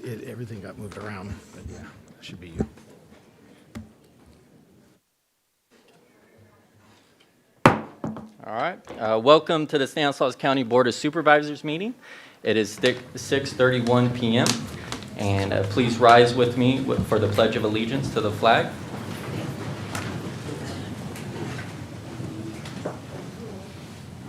everything got moved around, but yeah, that should be you. All right. Welcome to the Stanislaus County Board of Supervisors meeting. It is 6:31 p.m. And please rise with me for the Pledge of Allegiance to the flag.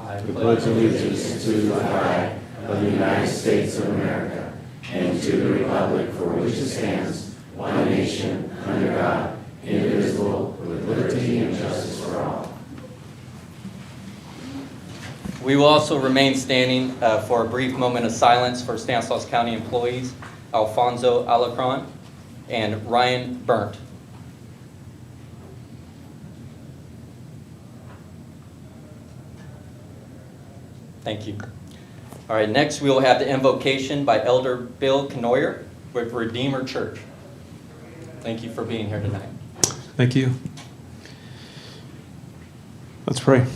I pledge allegiance to the flag of the United States of America and to the republic for which it stands, one nation, under God, indivisible, with liberty and justice for all. We will also remain standing for a brief moment of silence for Stanislaus County employees Alfonso Alacron and Ryan Burnt. Thank you. All right, next we will have the invocation by Elder Bill Knoyer with Redeemer Church. Thank you for being here tonight. Thank you. Let's pray.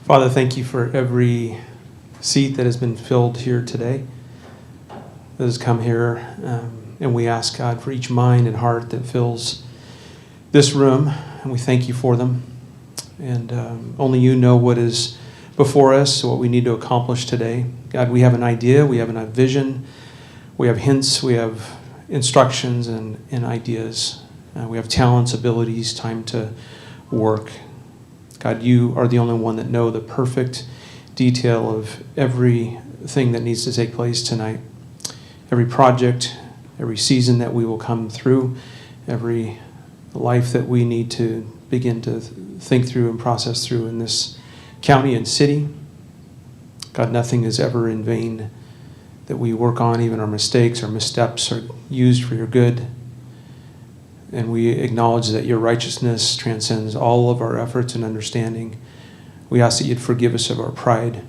Father, thank you for every seat that has been filled here today, that has come here. And we ask, God, for each mind and heart that fills this room, and we thank you for them. And only you know what is before us, what we need to accomplish today. God, we have an idea, we have a vision, we have hints, we have instructions and ideas. We have talents, abilities, time to work. God, you are the only one that know the perfect detail of everything that needs to take place tonight. Every project, every season that we will come through, every life that we need to begin to think through and process through in this county and city. God, nothing is ever in vain that we work on. Even our mistakes, our missteps are used for your good. And we acknowledge that your righteousness transcends all of our efforts and understanding. We ask that you'd forgive us of our pride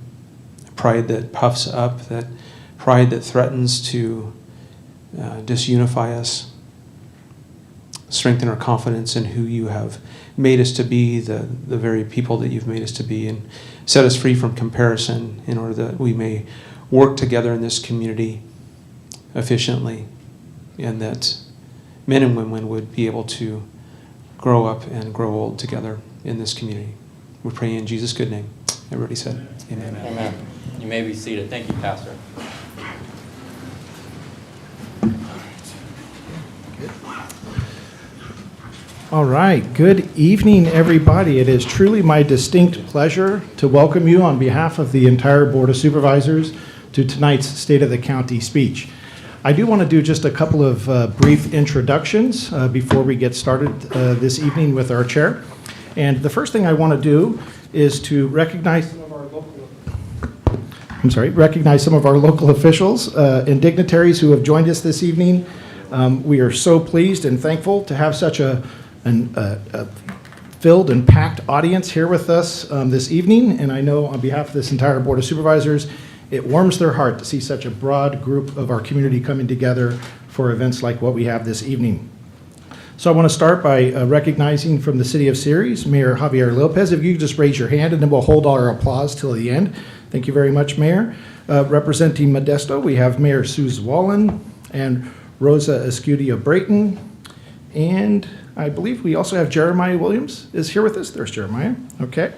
that puffs up, that pride that threatens to disunify us. Strengthen our confidence in who you have made us to be, the very people that you've made us to be, and set us free from comparison in order that we may work together in this community efficiently, and that men and women would be able to grow up and grow old together in this community. We pray in Jesus' good name. Everybody said, amen. Amen. You may be seated. Thank you, Pastor. All right. Good evening, everybody. It is truly my distinct pleasure to welcome you on behalf of the entire Board of Supervisors to tonight's State of the County speech. I do want to do just a couple of brief introductions before we get started this evening with our chair. And the first thing I want to do is to recognize some of our local officials and dignitaries who have joined us this evening. We are so pleased and thankful to have such a filled and packed audience here with us this evening. And I know on behalf of this entire Board of Supervisors, it warms their heart to see such a broad group of our community coming together for events like what we have this evening. So I want to start by recognizing from the City of Ceres, Mayor Javier Lopez. If you could just raise your hand and then we'll hold our applause till the end. Thank you very much, Mayor. Representing Modesto, we have Mayor Suze Wallen and Rosa Escudio Brayton. And I believe we also have Jeremiah Williams is here with us. There's Jeremiah. Okay.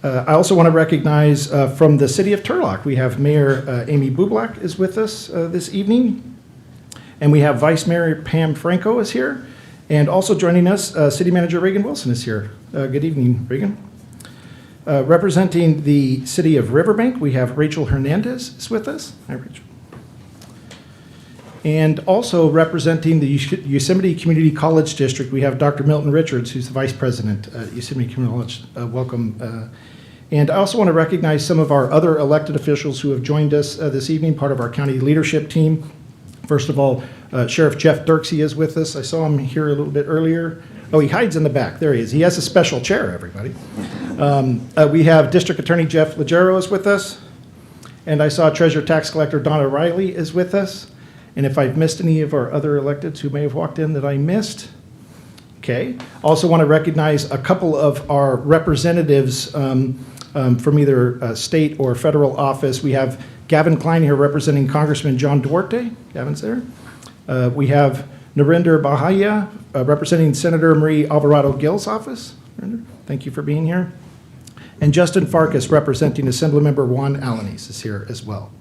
I also want to recognize from the City of Turlock, we have Mayor Amy Bublak is with us this evening. And we have Vice Mayor Pam Franco is here. And also joining us, City Manager Reagan Wilson is here. Good evening, Reagan. Representing the City of Riverbank, we have Rachel Hernandez is with us. Hi, Rachel. And also representing the Yosemite Community College District, we have Dr. Milton Richards, who's the Vice President at Yosemite Community College. Welcome. And I also want to recognize some of our other elected officials who have joined us this evening, part of our county leadership team. First of all, Sheriff Jeff Dirksey is with us. I saw him here a little bit earlier. Oh, he hides in the back. There he is. He has a special chair, everybody. We have District Attorney Jeff Legero is with us. And I saw Treasurer Tax Collector Donna Riley is with us. And if I've missed any of our other electeds who may have walked in that I missed, okay. Also want to recognize a couple of our representatives from either state or federal office. We have Gavin Klein here representing Congressman John Duarte. Gavin's there. We have Narinder Bahia representing Senator Marie Alvarado Gill's office. Narinder, thank you for being here. And Justin Farkas representing Assemblymember Juan Alanis is here as well.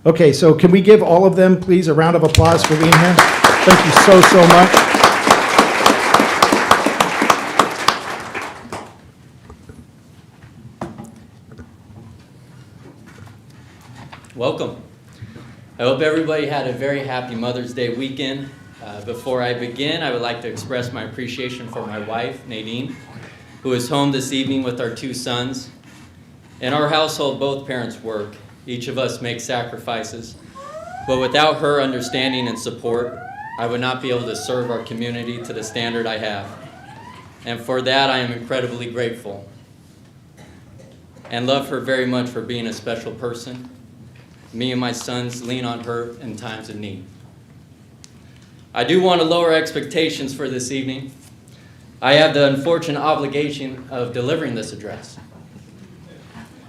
Okay, so can we give all of them, please, a round of applause for being here? Thank you so much. Welcome. I hope everybody had a very happy Mother's Day weekend. Before I begin, I would like to express my appreciation for my wife, Nadine, who is home this evening with our 2 sons. In our household, both parents work. Each of us makes sacrifices. But without her understanding and support, I would not be able to serve our community to the standard I have. And for that, I am incredibly grateful. And love her very much for being a special person. Me and my sons lean on her in times of need. I do want to lower expectations for this evening. I have the unfortunate obligation of delivering this address.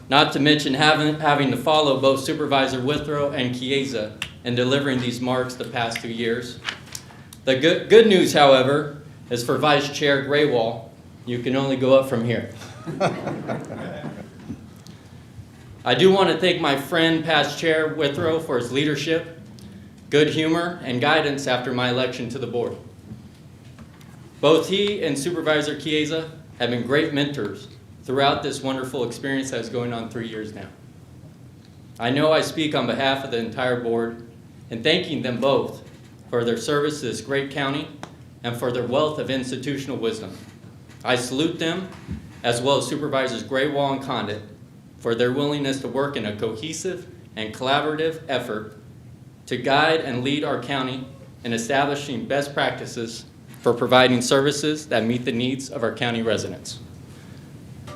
Not to mention having to follow both Supervisor Withrow and Chiesa in delivering these marks the past 2 years. The good news, however, is for Vice Chair Graywall, you can only go up from here. I do want to thank my friend, past Chair Withrow, for his leadership, good humor, and guidance after my election to the board. Both he and Supervisor Chiesa have been great mentors throughout this wonderful experience that is going on 3 years now. I know I speak on behalf of the entire board in thanking them both for their service to this great county and for their wealth of institutional wisdom. I salute them, as well as Supervisors Graywall and Condit, for their willingness to work in a cohesive and collaborative effort to guide and lead our county in establishing best practices for providing services that meet the needs of our county residents.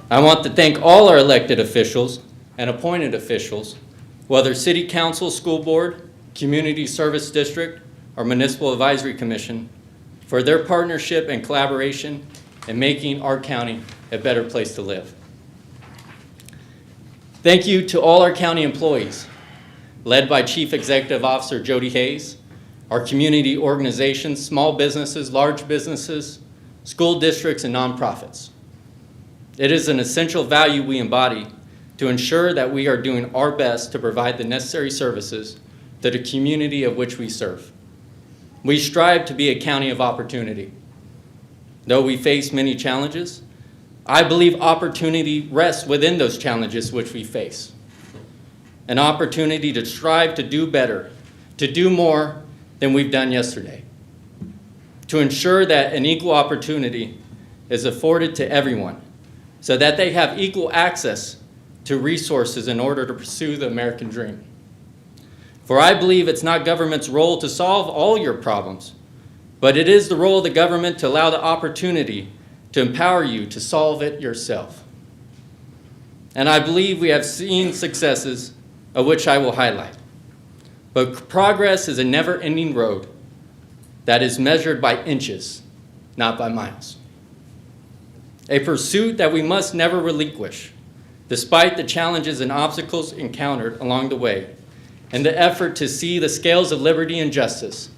I want to thank all our elected officials and appointed officials, whether City Council, School Board, Community Service District, or Municipal Advisory Commission, for their partnership and collaboration in making our county a better place to live. Thank you to all our county employees, led by Chief Executive Officer Jody Hayes, our community organizations, small businesses, large businesses, school districts, and nonprofits. It is an essential value we embody to ensure that we are doing our best to provide the necessary services to the community of which we serve. We strive to be a county of opportunity. Though we face many challenges, I believe opportunity rests within those challenges which we face. An opportunity to strive to do better, to do more than we've done yesterday. To ensure that an equal opportunity is afforded to everyone so that they have equal access to resources in order to pursue the American dream. For I believe it's not government's role to solve all your problems, but it is the role of the government to allow the opportunity to empower you to solve it yourself. And I believe we have seen successes, of which I will highlight. But progress is a never-ending road that is measured by inches, not by miles. A pursuit that we must never relinquish, despite the challenges and obstacles encountered along the way, and the effort to see the scales of liberty and justice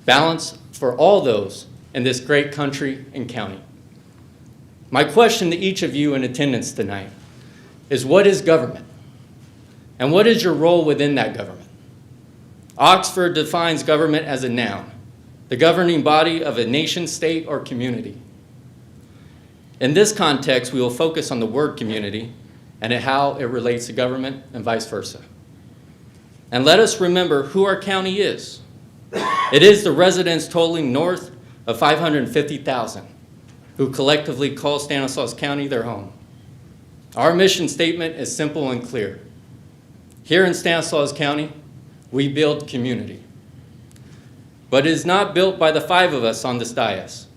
balanced for all those in this great country and county. My question to each of you in attendance tonight is, what is government? And what is your role within that government? Oxford defines government as a noun, the governing body of a nation, state, or community. In this context, we will focus on the word community and how it relates to government and vice versa. And let us remember who our county is. It is the residents totaling north of 550,000 who collectively call Stanislaus County their home. Our mission statement is simple and clear. Here in Stanislaus County, we build community. But it is not built by the 5 of us on this dais,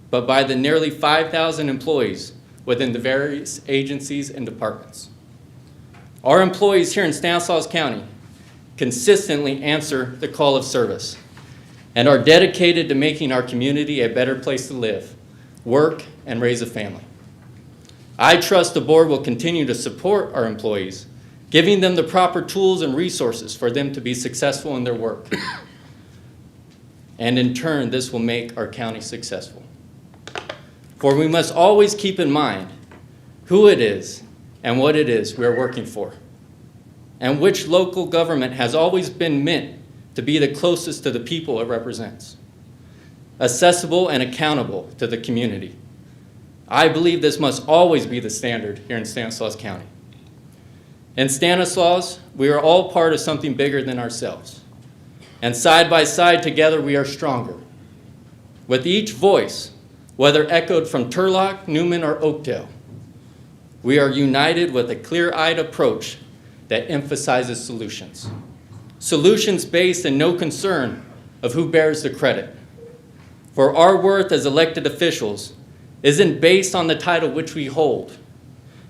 but by the nearly 5,000 employees within the various agencies and departments. Our employees here in Stanislaus County consistently answer the call of service and are dedicated to making our community a better place to live, work, and raise a family. I trust the board will continue to support our employees, giving them the proper tools and resources for them to be successful in their work. And in turn, this will make our county successful. For we must always keep in mind who it is and what it is we are working for, and which local government has always been meant to be the closest to the people it represents, accessible and accountable to the community. I believe this must always be the standard here in Stanislaus County. In Stanislaus, we are all part of something bigger than ourselves. And side by side together, we are stronger. With each voice, whether echoed from Turlock, Newman, or Oakdale, we are united with a clear-eyed approach that emphasizes solutions. Solutions based in no concern of who bears the credit. For our worth as elected officials isn't based on the title which we hold,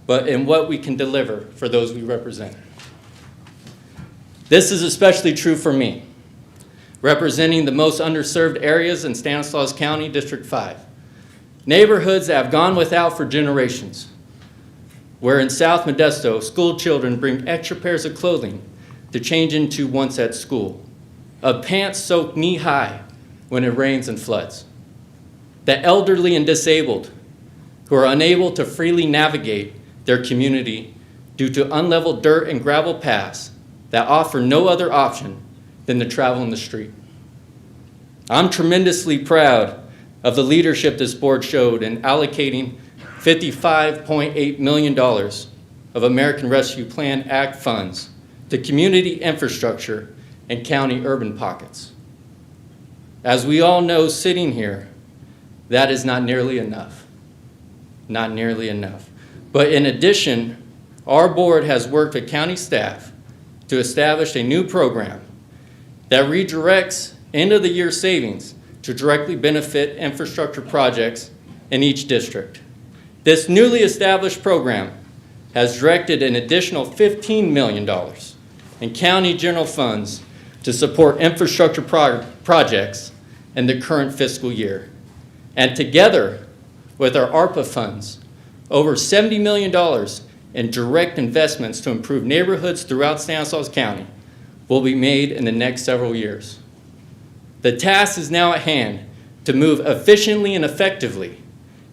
but in what we can deliver for those we represent. This is especially true for me, representing the most underserved areas in Stanislaus County, District 5. Neighborhoods that have gone without for generations, where in South Modesto, school children bring extra pairs of clothing to change into once at school, of pants soaked knee-high when it rains and floods. The elderly and disabled who are unable to freely navigate their community due to unleveled dirt and gravel paths that offer no other option than to travel in the street. I'm tremendously proud of the leadership this board showed in allocating $55.8 million of American Rescue Plan Act funds to community infrastructure and county urban pockets. As we all know sitting here, that is not nearly enough. Not nearly enough. But in addition, our board has worked with county staff to establish a new program that redirects end-of-the-year savings to directly benefit infrastructure projects in each district. This newly established program has directed an additional $15 million in county general funds to support infrastructure projects in the current fiscal year. And together with our ARPA funds, over $70 million in direct investments to improve neighborhoods throughout Stanislaus County will be made in the next several years. The task is now at hand to move efficiently and effectively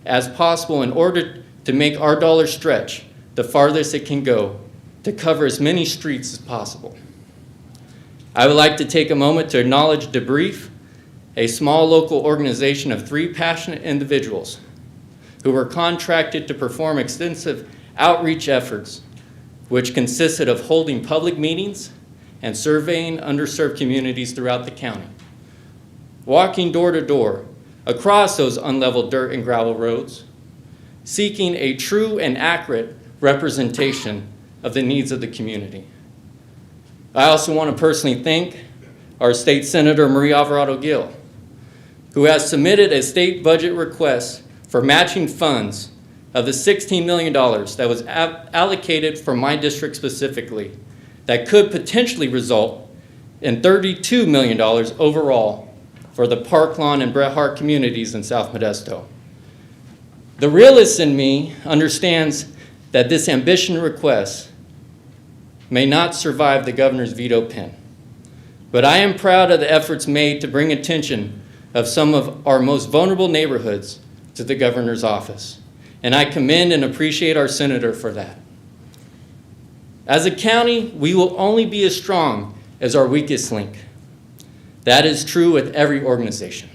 as possible in order to make our dollar stretch the farthest it can go to cover as many streets as possible. I would like to take a moment to acknowledge Debrief, a small local organization of 3 passionate individuals who were contracted to perform extensive outreach efforts, which consisted of holding public meetings and surveying underserved communities throughout the county, walking door to door across those unleveled dirt and gravel roads, seeking a true and accurate representation of the needs of the community. I also want to personally thank our State Senator Marie Alvarado Gill, who has submitted a state budget request for matching funds of the $16 million that was allocated for my district specifically, that could potentially result in $32 million overall for the Park Lawn and Bret Harte communities in South Modesto. The realist in me understands that this ambition request may not survive the governor's veto pen, but I am proud of the efforts made to bring attention of some of our most vulnerable neighborhoods to the governor's office, and I commend and appreciate our senator for that. As a county, we will only be as strong as our weakest link. That is true with every organization.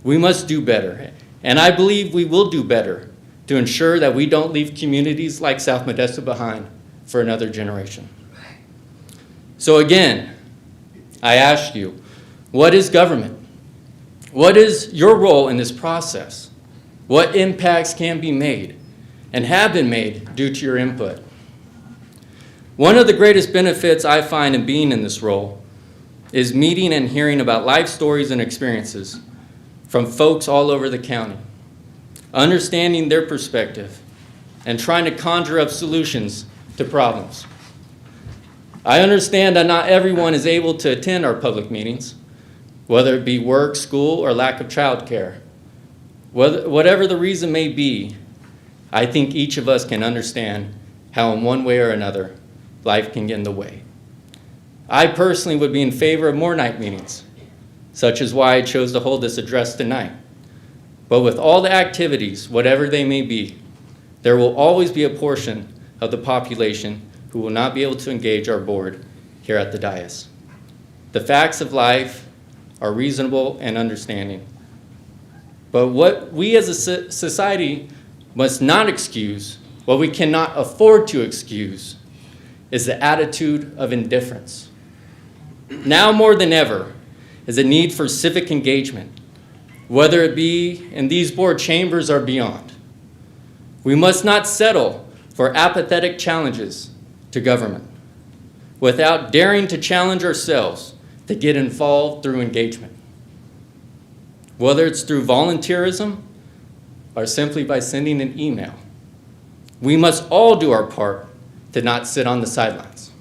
We must do better, and I believe we will do better to ensure that we don't leave communities like South Modesto behind for another generation. So again, I ask you, what is government? What is your role in this process? What impacts can be made and have been made due to your input? One of the greatest benefits I find in being in this role is meeting and hearing about life stories and experiences from folks all over the county, understanding their perspective, and trying to conjure up solutions to problems. I understand that not everyone is able to attend our public meetings, whether it be work, school, or lack of childcare. Whatever the reason may be, I think each of us can understand how in one way or another, life can get in the way. I personally would be in favor of more night meetings, such as why I chose to hold this address tonight. But with all the activities, whatever they may be, there will always be a portion of the population who will not be able to engage our board here at the dais. The facts of life are reasonable and understanding. But what we as a society must not excuse, what we cannot afford to excuse, is the attitude of indifference. Now more than ever is a need for civic engagement, whether it be in these board chambers or beyond. We must not settle for apathetic challenges to government without daring to challenge ourselves to get involved through engagement. Whether it's through volunteerism or simply by sending an email, we must all do our part to not sit on the sidelines.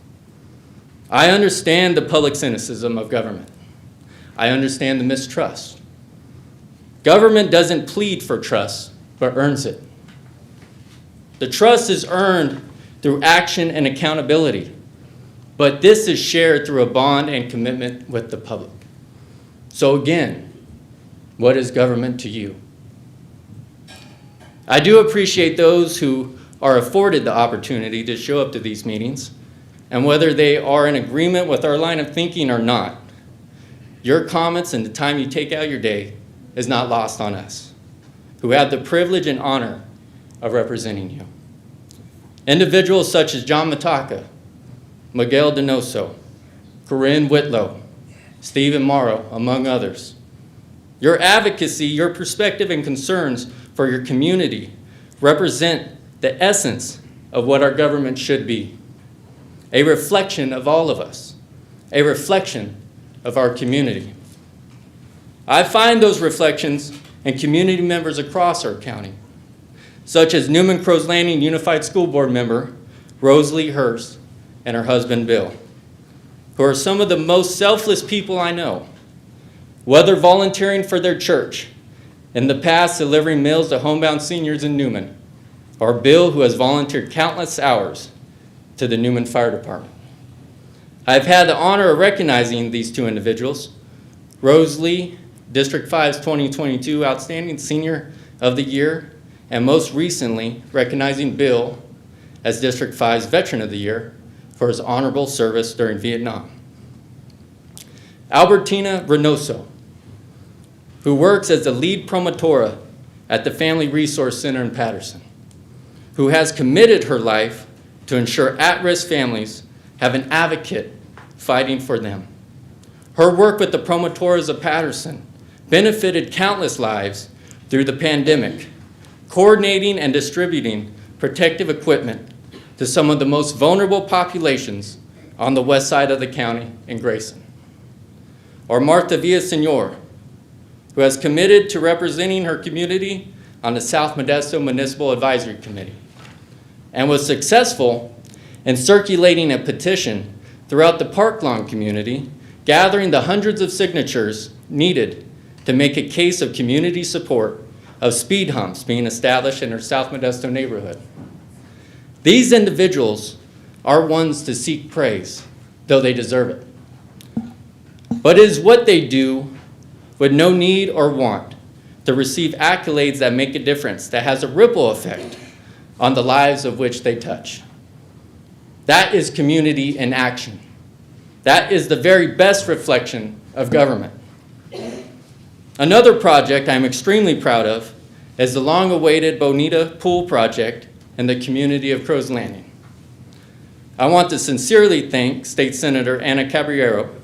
I understand the public cynicism of government. I understand the mistrust. Government doesn't plead for trust, but earns it. The trust is earned through action and accountability, but this is shared through a bond and commitment with the public. So again, what is government to you? I do appreciate those who are afforded the opportunity to show up to these meetings, and whether they are in agreement with our line of thinking or not, your comments and the time you take out your day is not lost on us, who have the privilege and honor of representing you. Individuals such as John Mataka, Miguel Donoso, Corinne Whitlow, Stephen Morrow, among others. Your advocacy, your perspective and concerns for your community represent the essence of what our government should be. A reflection of all of us, a reflection of our community. I find those reflections in community members across our county, such as Newman Crows Landing Unified School Board member Rosalie Hurst and her husband Bill, who are some of the most selfless people I know, whether volunteering for their church, in the past delivering meals to homebound seniors in Newman, or Bill, who has volunteered countless hours to the Newman Fire Department. I've had the honor of recognizing these two individuals, Rosalie, District 5's 2022 Outstanding Senior of the Year, and most recently, recognizing Bill as District 5's Veteran of the Year for his honorable service during Vietnam. Albertina Reynoso, who works as the lead promotora at the Family Resource Center in Patterson, who has committed her life to ensure at-risk families have an advocate fighting for them. Her work with the Promotoras of Patterson benefited countless lives through the pandemic, coordinating and distributing protective equipment to some of the most vulnerable populations on the west side of the county in Grayson. Or Martha Villaseñor, who has committed to representing her community on the South Modesto Municipal Advisory Committee, and was successful in circulating a petition throughout the Park Lawn community, gathering the hundreds of signatures needed to make a case of community support of speed humps being established in her South Modesto neighborhood. These individuals are ones to seek praise, though they deserve it. But it is what they do with no need or want to receive accolades that make a difference, that has a ripple effect on the lives of which they touch. That is community in action. That is the very best reflection of government. Another project I'm extremely proud of is the long-awaited Bonita Pool project in the community of Crows Landing. I want to sincerely thank State Senator Ana Caballero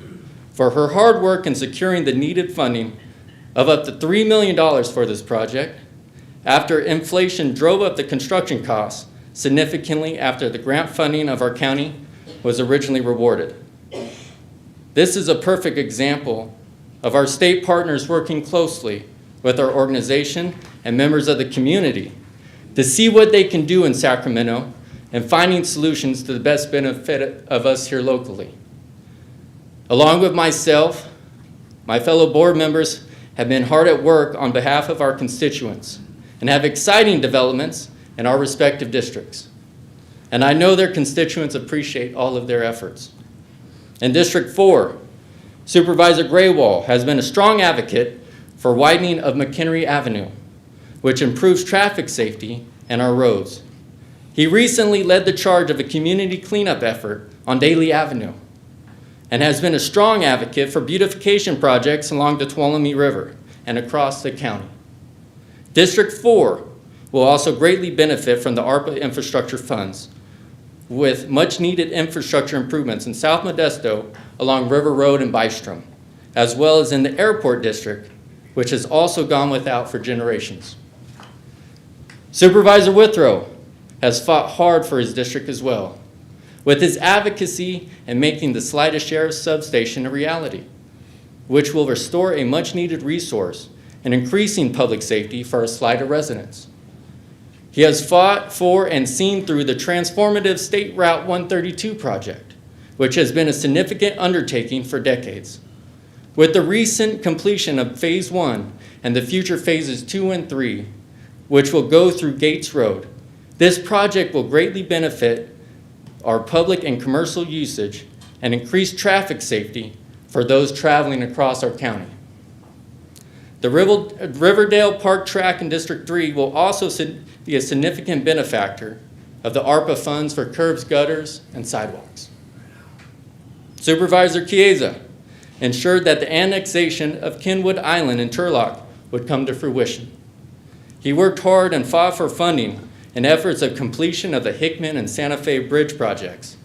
for her hard work in securing the needed funding of up to $3 million for this project after inflation drove up the construction costs significantly after the grant funding of our county was originally awarded. This is a perfect example of our state partners working closely with our organization and members of the community to see what they can do in Sacramento and finding solutions to the best benefit of us here locally. Along with myself, my fellow board members have been hard at work on behalf of our constituents and have exciting developments in our respective districts. And I know their constituents appreciate all of their efforts. In District 4, Supervisor Graywall has been a strong advocate for widening of McHenry Avenue, which improves traffic safety and our roads. He recently led the charge of a community cleanup effort on Daly Avenue and has been a strong advocate for beautification projects along the Tuolumne River and across the county. District 4 will also greatly benefit from the ARPA infrastructure funds with much-needed infrastructure improvements in South Modesto along River Road and Bystrom, as well as in the airport district, which has also gone without for generations. Supervisor Withrow has fought hard for his district as well, with his advocacy and making the Slida Sheriff's Substation a reality, which will restore a much-needed resource and increasing public safety for our Slida residents. He has fought for and seen through the transformative State Route 132 project, which has been a significant undertaking for decades. With the recent completion of Phase 1 and the future Phases 2 and 3, which will go through Gates Road, this project will greatly benefit our public and commercial usage and increase traffic safety for those traveling across our county. The Riverdale Park Track in District 3 will also be a significant benefactor of the ARPA funds for curbs, gutters, and sidewalks. Supervisor Chiesa ensured that the annexation of Kenwood Island in Turlock would come to fruition. He worked hard and fought for funding and efforts of completion of the Hickman and Santa Fe Bridge projects.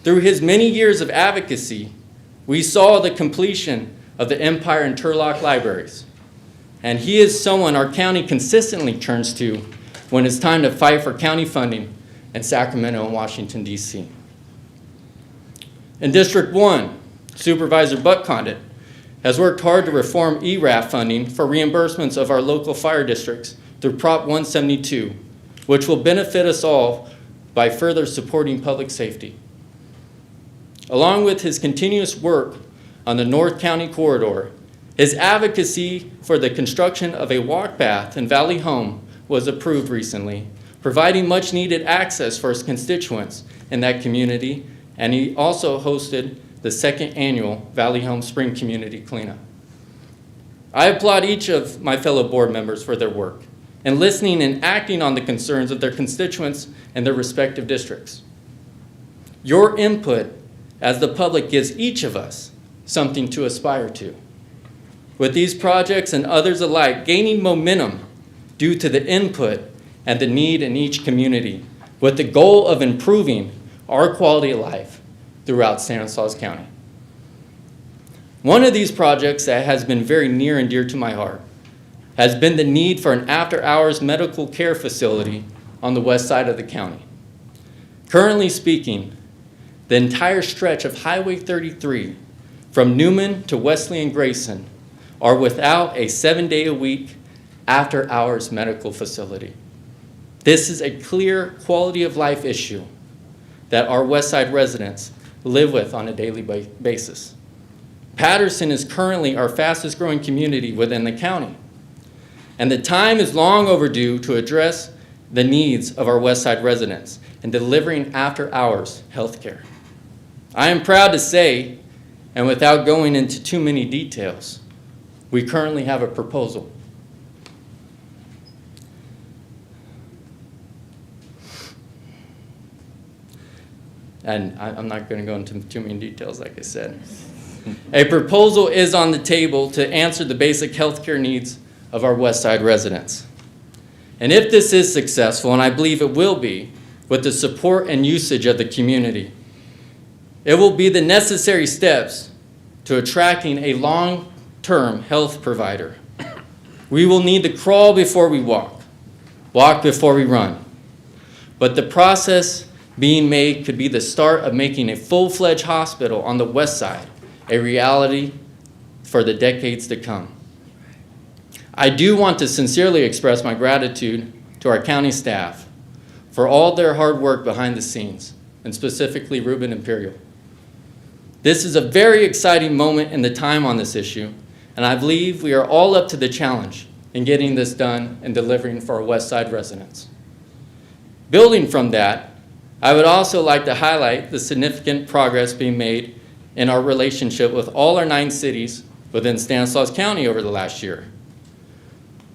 Through his many years of advocacy, we saw the completion of the Empire and Turlock libraries. And he is someone our county consistently turns to when it's time to fight for county funding in Sacramento and Washington, D.C. In District 1, Supervisor Buck Condit has worked hard to reform ERAF funding for reimbursements of our local fire districts through Prop 172, which will benefit us all by further supporting public safety. Along with his continuous work on the North County Corridor, his advocacy for the construction of a walk path in Valley Home was approved recently, providing much needed access for his constituents in that community, and he also hosted the second annual Valley Home Spring Community Cleanup. I applaud each of my fellow board members for their work and listening and acting on the concerns of their constituents and their respective districts. Your input as the public gives each of us something to aspire to. With these projects and others alike gaining momentum due to the input and the need in each community, with the goal of improving our quality of life throughout Stanislaus County. One of these projects that has been very near and dear to my heart has been the need for an after-hours medical care facility on the west side of the county. Currently speaking, the entire stretch of Highway 33 from Newman to Wesley and Grayson are without a 7-day-a-week after-hours medical facility. This is a clear quality of life issue that our west side residents live with on a daily basis. Patterson is currently our fastest growing community within the county, and the time is long overdue to address the needs of our west side residents in delivering after-hours health care. I am proud to say, and without going into too many details, we currently have a proposal. And I'm not going to go into too many details, like I said. A proposal is on the table to answer the basic health care needs of our west side residents. And if this is successful, and I believe it will be, with the support and usage of the community, it will be the necessary steps to attracting a long-term health provider. We will need to crawl before we walk before we run. But the process being made could be the start of making a full-fledged hospital on the west side a reality for the decades to come. I do want to sincerely express my gratitude to our county staff for all their hard work behind the scenes, and specifically Ruben Imperial. This is a very exciting moment in the time on this issue, and I believe we are all up to the challenge in getting this done and delivering for our west side residents. Building from that, I would also like to highlight the significant progress being made in our relationship with all our 9 cities within Stanislaus County over the last year.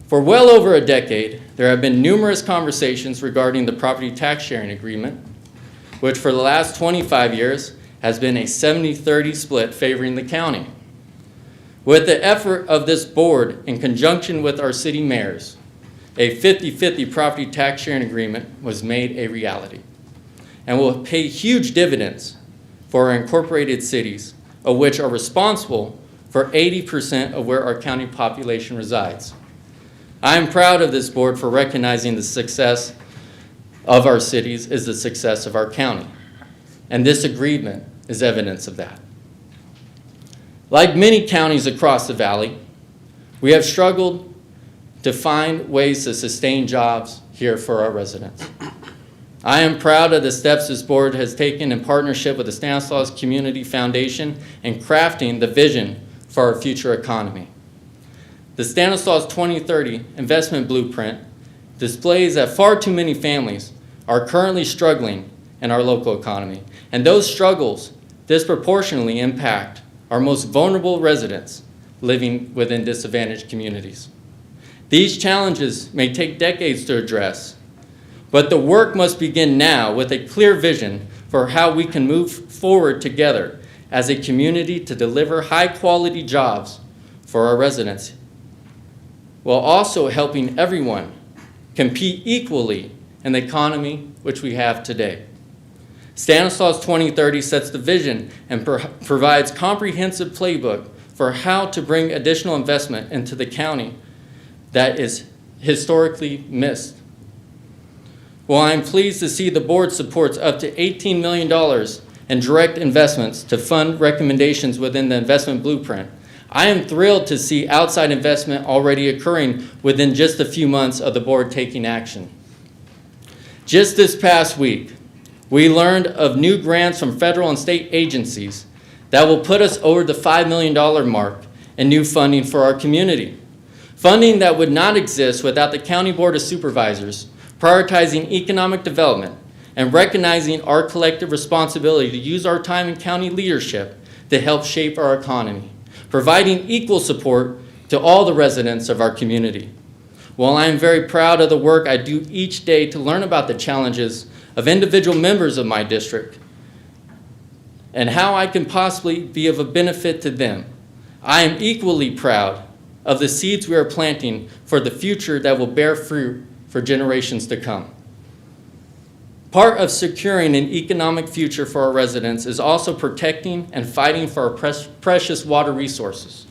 For well over a decade, there have been numerous conversations regarding the property tax sharing agreement, which for the last 25 years has been a 70-30 split favoring the county. With the effort of this board in conjunction with our city mayors, a 50-50 property tax sharing agreement was made a reality and will pay huge dividends for our incorporated cities, of which are responsible for 80% of where our county population resides. I am proud of this board for recognizing the success of our cities is the success of our county, and this agreement is evidence of that. Like many counties across the valley, we have struggled to find ways to sustain jobs here for our residents. I am proud of the steps this board has taken in partnership with the Stanislaus Community Foundation in crafting the vision for our future economy. The Stanislaus 2030 investment blueprint displays that far too many families are currently struggling in our local economy, and those struggles disproportionately impact our most vulnerable residents living within disadvantaged communities. These challenges may take decades to address, but the work must begin now with a clear vision for how we can move forward together as a community to deliver high-quality jobs for our residents, while also helping everyone compete equally in the economy which we have today. Stanislaus 2030 sets the vision and provides comprehensive playbook for how to bring additional investment into the county that is historically missed. While I'm pleased to see the board supports up to $18 million in direct investments to fund recommendations within the investment blueprint, I am thrilled to see outside investment already occurring within just a few months of the board taking action. Just this past week, we learned of new grants from federal and state agencies that will put us over the $5 million mark in new funding for our community. Funding that would not exist without the County Board of Supervisors prioritizing economic development and recognizing our collective responsibility to use our time in county leadership to help shape our economy, providing equal support to all the residents of our community. While I am very proud of the work I do each day to learn about the challenges of individual members of my district and how I can possibly be of a benefit to them, I am equally proud of the seeds we are planting for the future that will bear fruit for generations to come. Part of securing an economic future for our residents is also protecting and fighting for our precious water resources.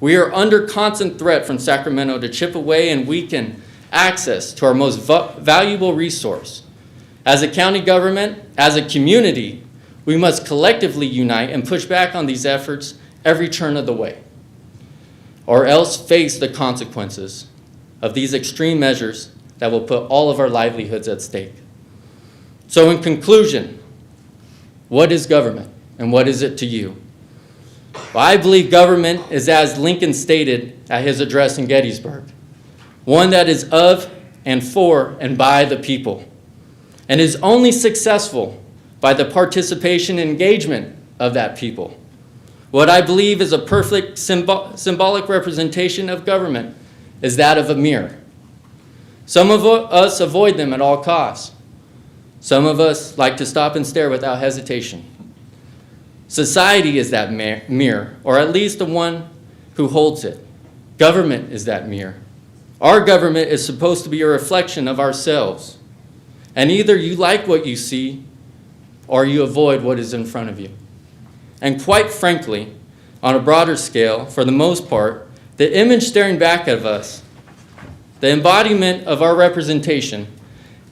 We are under constant threat from Sacramento to chip away and weaken access to our most valuable resource. As a county government, as a community, we must collectively unite and push back on these efforts every turn of the way, or else face the consequences of these extreme measures that will put all of our livelihoods at stake. So in conclusion, what is government and what is it to you? Well, I believe government is as Lincoln stated at his address in Gettysburg, one that is of and for and by the people, and is only successful by the participation and engagement of that people. What I believe is a perfect symbolic representation of government is that of a mirror. Some of us avoid them at all costs. Some of us like to stop and stare without hesitation. Society is that mirror, or at least the one who holds it. Government is that mirror. Our government is supposed to be a reflection of ourselves. And either you like what you see or you avoid what is in front of you. And quite frankly, on a broader scale, for the most part, the image staring back at us, the embodiment of our representation,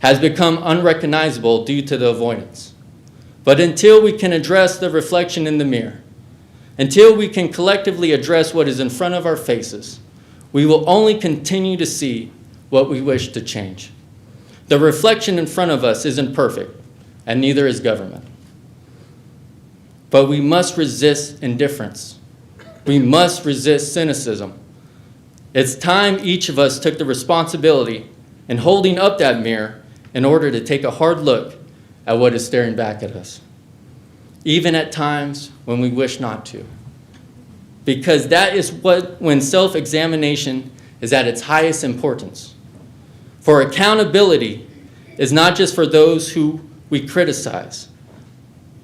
has become unrecognizable due to the avoidance. But until we can address the reflection in the mirror, until we can collectively address what is in front of our faces, we will only continue to see what we wish to change. The reflection in front of us isn't perfect, and neither is government. But we must resist indifference. We must resist cynicism. It's time each of us took the responsibility in holding up that mirror in order to take a hard look at what is staring back at us, even at times when we wish not to. Because that is when self-examination is at its highest importance. For accountability is not just for those who we criticize,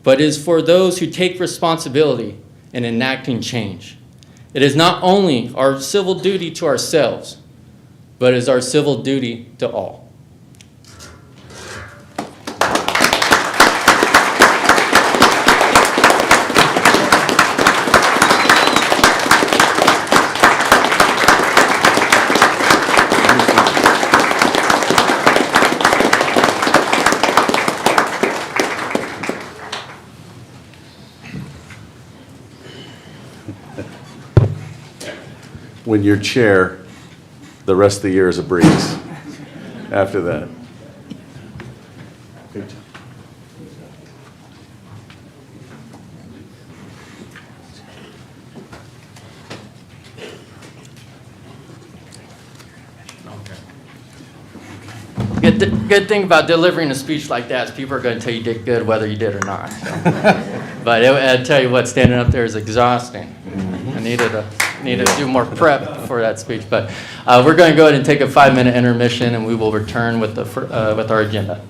but is for those who take responsibility in enacting change. It is not only our civil duty to ourselves, but is our civil duty to all. When you're chair, the rest of the year is a breeze after that. Good thing about delivering a speech like that is people are going to tell you did good whether you did or not. So. But I tell you what, standing up there is exhausting. I needed to do more prep for that speech. But we're going to go ahead and take a 5-minute intermission, and we will return with our agenda.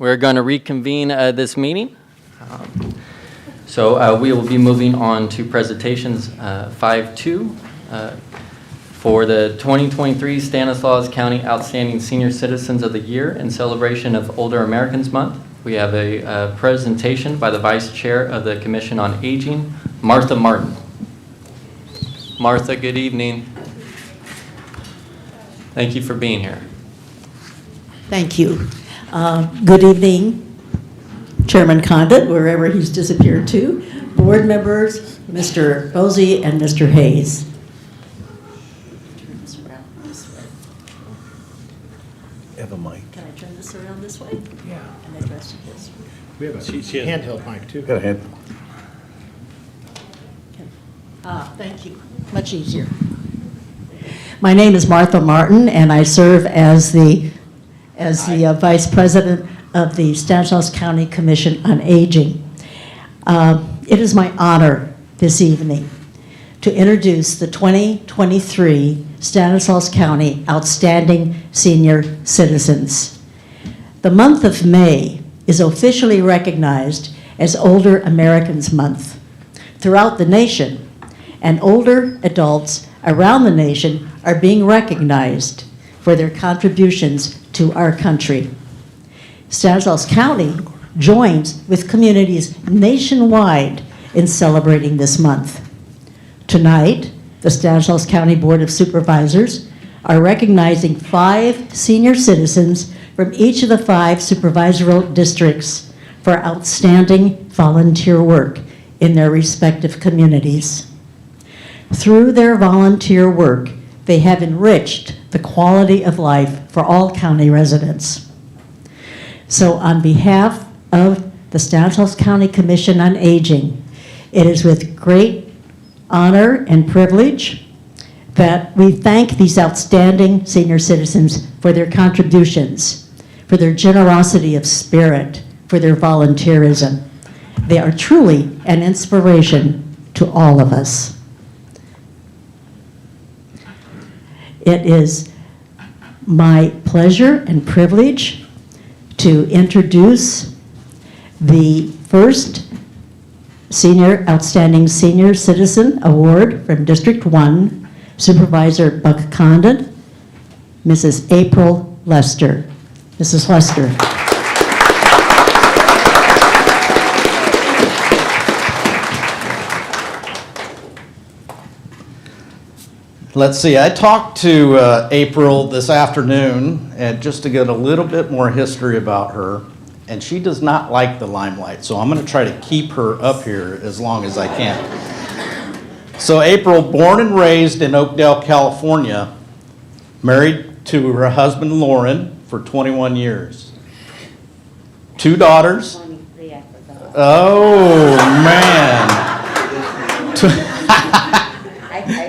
We're going to reconvene this meeting. So we will be moving on to presentations 5-2 for the 2023 Stanislaus County Outstanding Senior Citizens of the Year in celebration of Older Americans Month. We have a presentation by the Vice Chair of the Commission on Aging, Martha Martin. Martha, good evening. Thank you for being here. Thank you. Good evening, Chairman Condit, wherever he's disappeared to, board members, Mr. Posey and Mr. Hayes. Turn this around this way. Have a mic. Can I turn this around this way? Yeah. And address it this way? We have a handheld mic, too. Go ahead. Thank you. Much easier. My name is Martha Martin, and I serve as the Vice President of the Stanislaus County Commission on Aging. It is my honor this evening to introduce the 2023 Stanislaus County Outstanding Senior Citizens. The month of May is officially recognized as Older Americans Month throughout the nation, and older adults around the nation are being recognized for their contributions to our country. Stanislaus County joins with communities nationwide in celebrating this month. Tonight, the Stanislaus County Board of Supervisors are recognizing 5 senior citizens from each of the 5 supervisorial districts for outstanding volunteer work in their respective communities. Through their volunteer work, they have enriched the quality of life for all county residents. So on behalf of the Stanislaus County Commission on Aging, it is with great honor and privilege that we thank these outstanding senior citizens for their contributions, for their generosity of spirit, for their volunteerism. They are truly an inspiration to all of us. It is my pleasure and privilege to introduce the first Outstanding Senior Citizen Award from District 1, Supervisor Buck Condon, Mrs. April Lester. Mrs. Lester. Let's see, I talked to April this afternoon, and just to get a little bit more history about her, and she does not like the limelight, so I'm going to try to keep her up here as long as I can. So April, born and raised in Oakdale, California, married to her husband Lauren for 21 years. 2 daughters. 23, I forgot. Oh, man.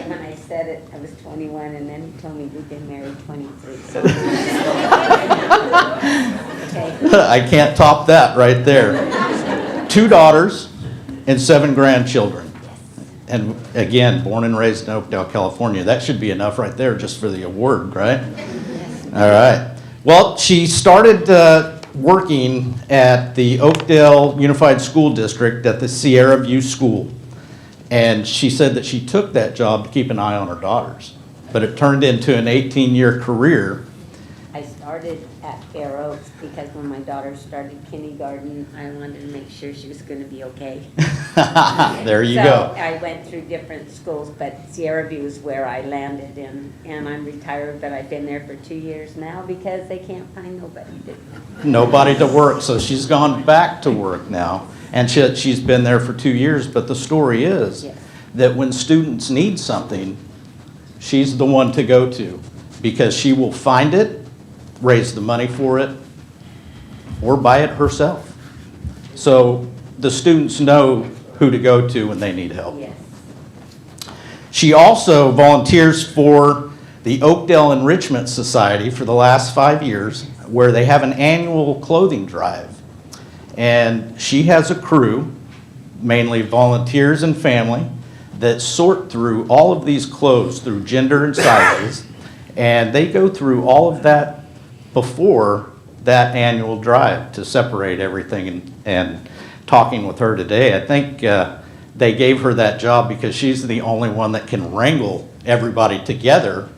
When I said it, I was 21, and then he told me we've been married 23. So. Okay. I can't top that right there. 2 daughters and 7 grandchildren. And again, born and raised in Oakdale, California. That should be enough right there just for the award, right? Yes. All right. Well, she started working at the Oakdale Unified School District at the Sierra View School. And she said that she took that job to keep an eye on her daughters. But it turned into an 18-year career. I started at Fair Oaks because when my daughter started kindergarten, I wanted to make sure she was going to be okay. There you So go. I went through different schools, but Sierra View is where I landed in. And I'm retired, but I've been there for 2 years now because they can't find nobody to. Nobody to work, so she's gone back to work now. And she's been there for 2 years, but the story is Yes. that when students need something, she's the one to go to because she will find it, raise the money for it, or buy it herself. So the students know who to go to when they need help. Yes. She also volunteers for the Oakdale Enrichment Society for the last 5 years, where they have an annual clothing drive. And she has a crew, mainly volunteers and family, that sort through all of these clothes through gender and sizes, and they go through all of that before that annual drive to separate everything. And talking with her today, I think they gave her that job because she's the only one that can wrangle everybody together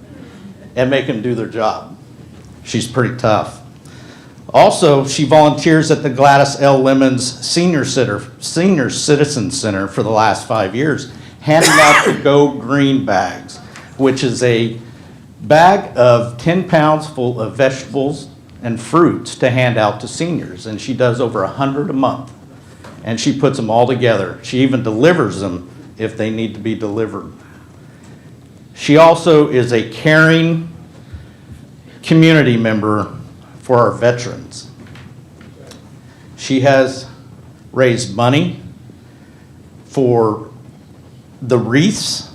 and make them do their job. She's pretty tough. Also, she volunteers at the Gladys L. Lemons Senior Citizen Center for the last 5 years, handing out the Go Green bags, which is a bag of 10 pounds full of vegetables and fruits to hand out to seniors. And she does over 100 a month. And she puts them all together. She even delivers them if they need to be delivered. She also is a caring community member for our veterans. She has raised money for the wreaths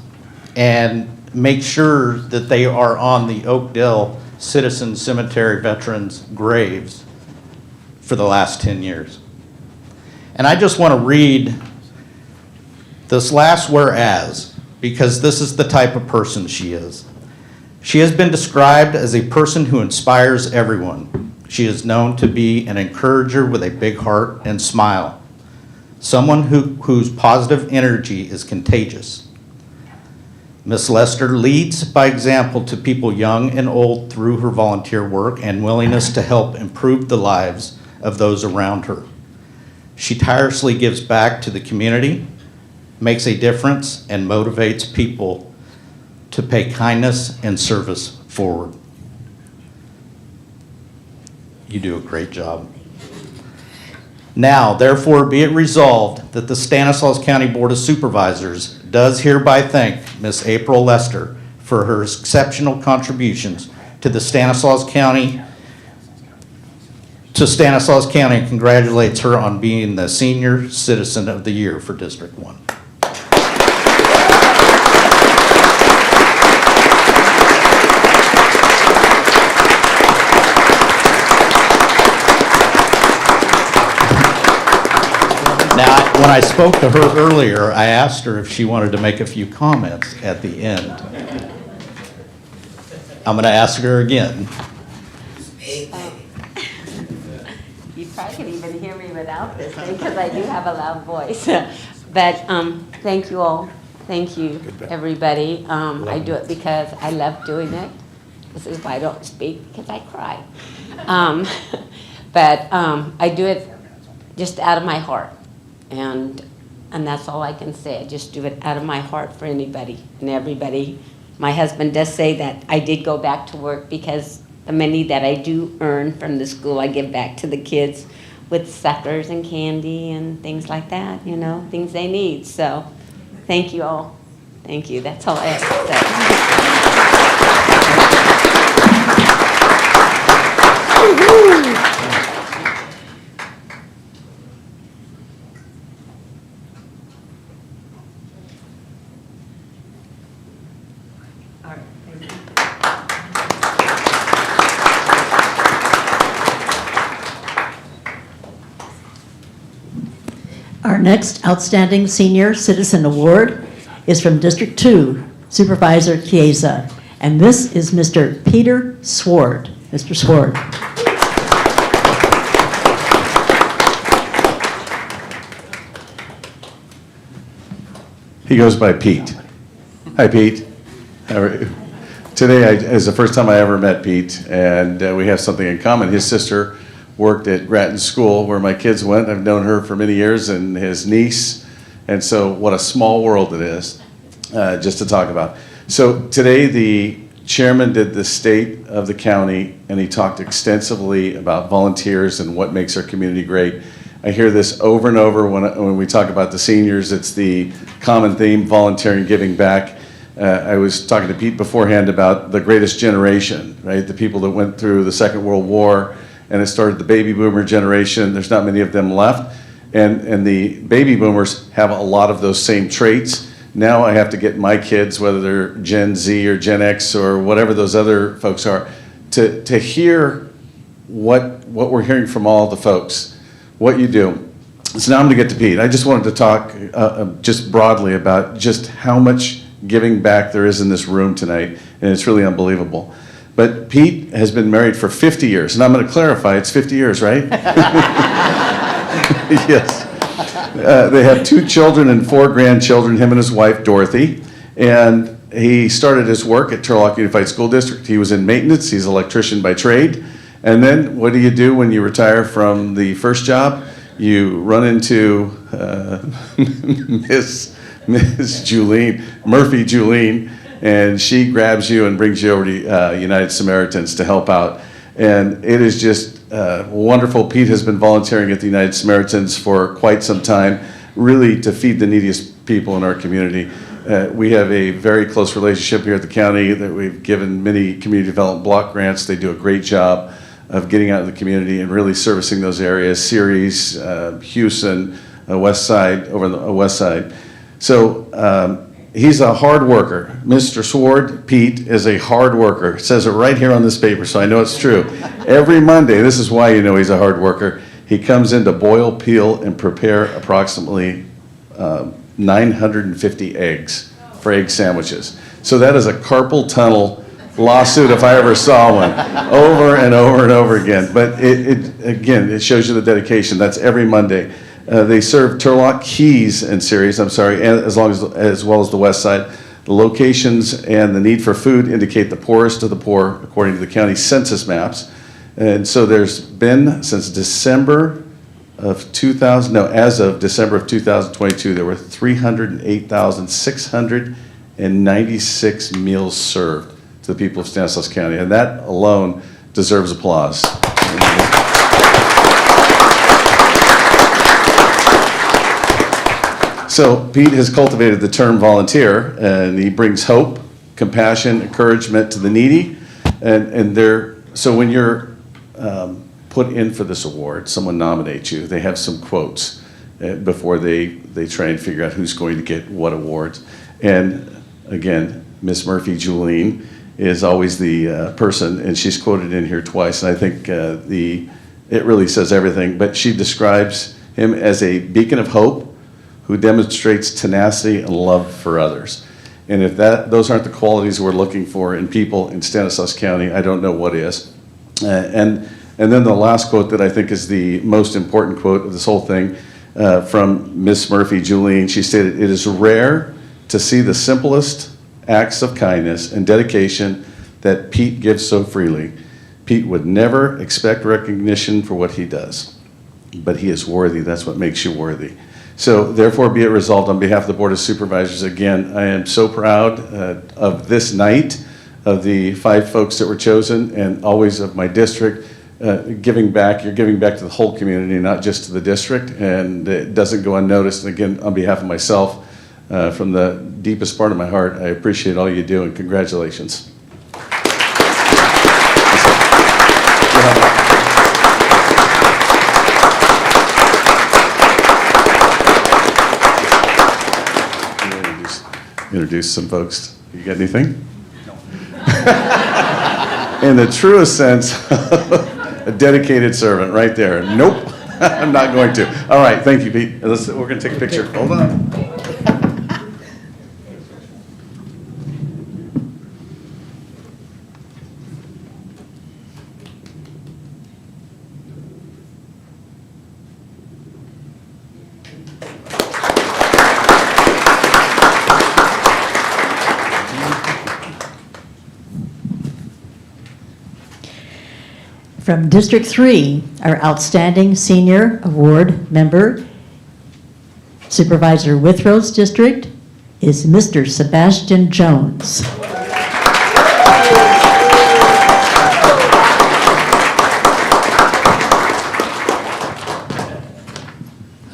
and make sure that they are on the Oakdale Citizen Cemetery veterans' graves for the last 10 years. And I just want to read this last whereas, because this is the type of person she is. She has been described as a person who inspires everyone. She is known to be an encourager with a big heart and smile, someone whose positive energy is contagious. Ms. Lester leads by example to people young and old through her volunteer work and willingness to help improve the lives of those around her. She tirelessly gives back to the community, makes a difference, and motivates people to pay kindness and service forward. You do a great job. Now, therefore, be it resolved that the Stanislaus County Board of Supervisors does hereby thank Ms. April Lester for her exceptional contributions to the Stanislaus County, and congratulates her on being the Senior Citizen of the Year for District 1. Now, when I spoke to her earlier, I asked her if she wanted to make a few comments at the end. I'm going to ask her again. You probably can even hear me without this thing because I do have a loud voice. But thank you all. Thank you, everybody. I do it because I love doing it. This is why I don't speak, because I cry. But I do it just out of my heart. And that's all I can say. I just do it out of my heart for anybody and everybody. My husband does say that I did go back to work because the money that I do earn from the school, I give back to the kids with suckers and candy and things like that, you know, things they need. So thank you all. Thank you. That's all I have to say. Our next Outstanding Senior Citizen Award is from District 2, Supervisor Chiesa. And this is Mr. Peter Sword. Mr. Sword. He goes by Pete. Hi, Pete. How are you? Today is the first time I ever met Pete, and we have something in common. His sister worked at Grattan School, where my kids went. I've known her for many years, and his niece. And so what a small world it is, just to talk about. So today the chairman did the state of the county, and he talked extensively about volunteers and what makes our community great. I hear this over and over when we talk about the seniors. It's the common theme, volunteering, giving back. I was talking to Pete beforehand about the greatest generation, right? The people that went through the Second World War, and it started the baby boomer generation. There's not many of them left. And the baby boomers have a lot of those same traits. Now I have to get my kids, whether they're Gen Z or Gen X or whatever those other folks are, to hear what we're hearing from all the folks, what you do. So now I'm gonna get to Pete. I just wanted to talk just broadly about just how much giving back there is in this room tonight, and it's really unbelievable. But Pete has been married for 50 years, and I'm going to clarify, it's 50 years, right? Yes. They have 2 children and 4 grandchildren, him and his wife, Dorothy. And he started his work at Turlock Unified School District. He was in maintenance. He's an electrician by trade. And then what do you do when you retire from the first job? You run into Miss Murphy Julene, and she grabs you and brings you over to United Samaritans to help out. And it is just wonderful. Pete has been volunteering at the United Samaritans for quite some time, really to feed the neediest people in our community. We have a very close relationship here at the county that we've given many community development block grants. They do a great job of getting out in the community and really servicing those areas, Ceres, Houston, West Side, over on the West Side. So he's a hard worker. Mr. Sword, Pete, is a hard worker. It says it right here on this paper, so I know it's true. Every Monday, this is why you know he's a hard worker, he comes in to boil, peel, and prepare approximately 950 eggs for egg sandwiches. So that is a carpal tunnel lawsuit if I ever saw one, over and over and over again. But it shows you the dedication. That's every Monday. They serve Turlock, Keys, and Ceres, as well as the West Side. The locations and the need for food indicate the poorest of the poor, according to the county census maps. And so there's been, since December of 2000, no, as of December of 2022, there were 308,696 meals served to the people of Stanislaus County, and that alone deserves applause. So Pete has cultivated the term volunteer, and he brings hope, compassion, encouragement to the needy, so when you're put in for this award, someone nominates you, they have some quotes before they try and figure out who's going to get what awards. And again, Miss Murphy Julene is always the person, and she's quoted in here twice, and I think it really says everything, but she describes him as a beacon of hope who demonstrates tenacity and love for others. And if those aren't the qualities we're looking for in people in Stanislaus County, I don't know what is. And then the last quote that I think is the most important quote of this whole thing from Miss Murphy Julene, she stated, "It is rare to see the simplest acts of kindness and dedication that Pete gives so freely. Pete would never expect recognition for what he does, but he is worthy. That's what makes you worthy." So therefore be it resolved on behalf of the Board of Supervisors, again, I am so proud of this night, of the 5 folks that were chosen, and always of my district. Giving back, you're giving back to the whole community, not just to the district, and it doesn't go unnoticed. And again, on behalf of myself, from the deepest part of my heart, I appreciate all you do, and congratulations. Introduce some folks. You got anything? No. In the truest sense, a dedicated servant right there. Nope, I'm not going to. All right, thank you, Pete. We're going to take a picture. Hold on. From District 3, our Outstanding Senior Award member, Supervisor Withrow's district, is Mr. Sebastian Jones.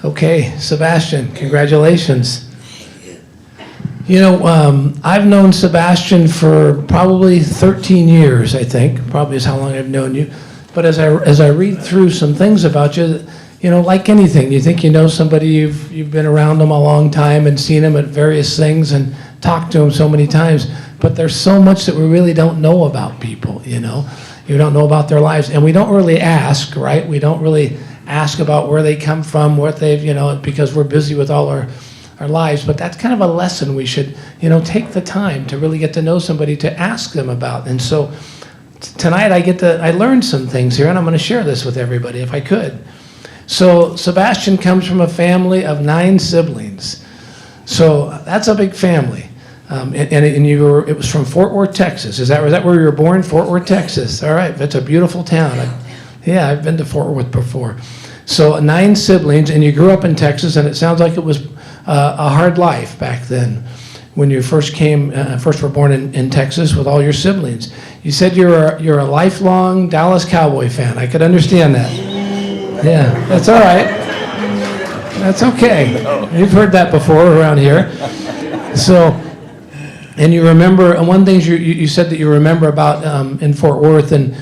Okay, Sebastian, congratulations. You know, I've known Sebastian for probably 13 years, I think, probably is how long I've known you. But as I read through some things about you, you know, like anything, you think you know somebody, you've been around them a long time and seen them at various things and talked to them so many times, but there's so much that we really don't know about people, you know. You don't know about their lives, and we don't really ask, right? We don't really ask about where they come from, what they've, you know, because we're busy with all our lives, but that's kind of a lesson we should, you know, take the time to really get to know somebody to ask them about. And so tonight I learned some things here, and I'm going to share this with everybody if I could. So Sebastian comes from a family of 9 siblings. So that's a big family. It was from Fort Worth, Texas. Was that where you were born? Fort Worth, Texas. All right, that's a beautiful town. I've been to Fort Worth before. So 9 siblings, and you grew up in Texas, and it sounds like it was a hard life back then when you first were born in Texas with all your siblings. You said you're a lifelong Dallas Cowboy fan. I could understand that. Yeah, that's all right. That's okay. You've heard that before around here. So, and you remember, and one thing you said that you remember about in Fort Worth and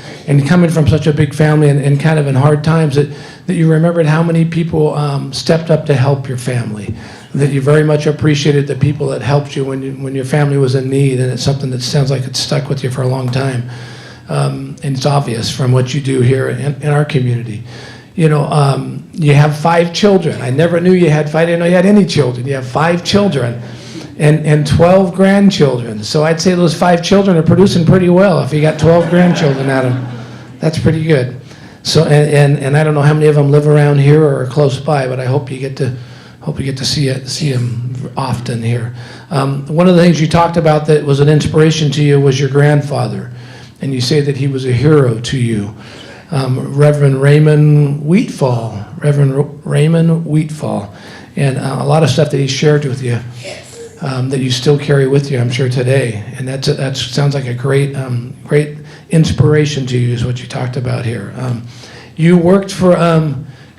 coming from such a big family and kind of in hard times, that you remembered how many people stepped up to help your family, that you very much appreciated the people that helped you when your family was in need, and it's something that sounds like it's stuck with you for a long time. And it's obvious from what you do here in our community. You know, you have 5 children. I never knew you had 5. I didn't know you had any children. You have 5 children. And 12 grandchildren. So I'd say those 5 children are producing pretty well. If you got 12 grandchildren out of them, that's pretty good. So and I don't know how many of them live around here or are close by, but I hope you get to see them often here. One of the things you talked about that was an inspiration to you was your grandfather, and you say that he was a hero to you, Reverend Raymond Wheatfall. And a lot of stuff that he shared with you. That you still carry with you, I'm sure, today. And that sounds like a great inspiration to you, is what you talked about here. You worked for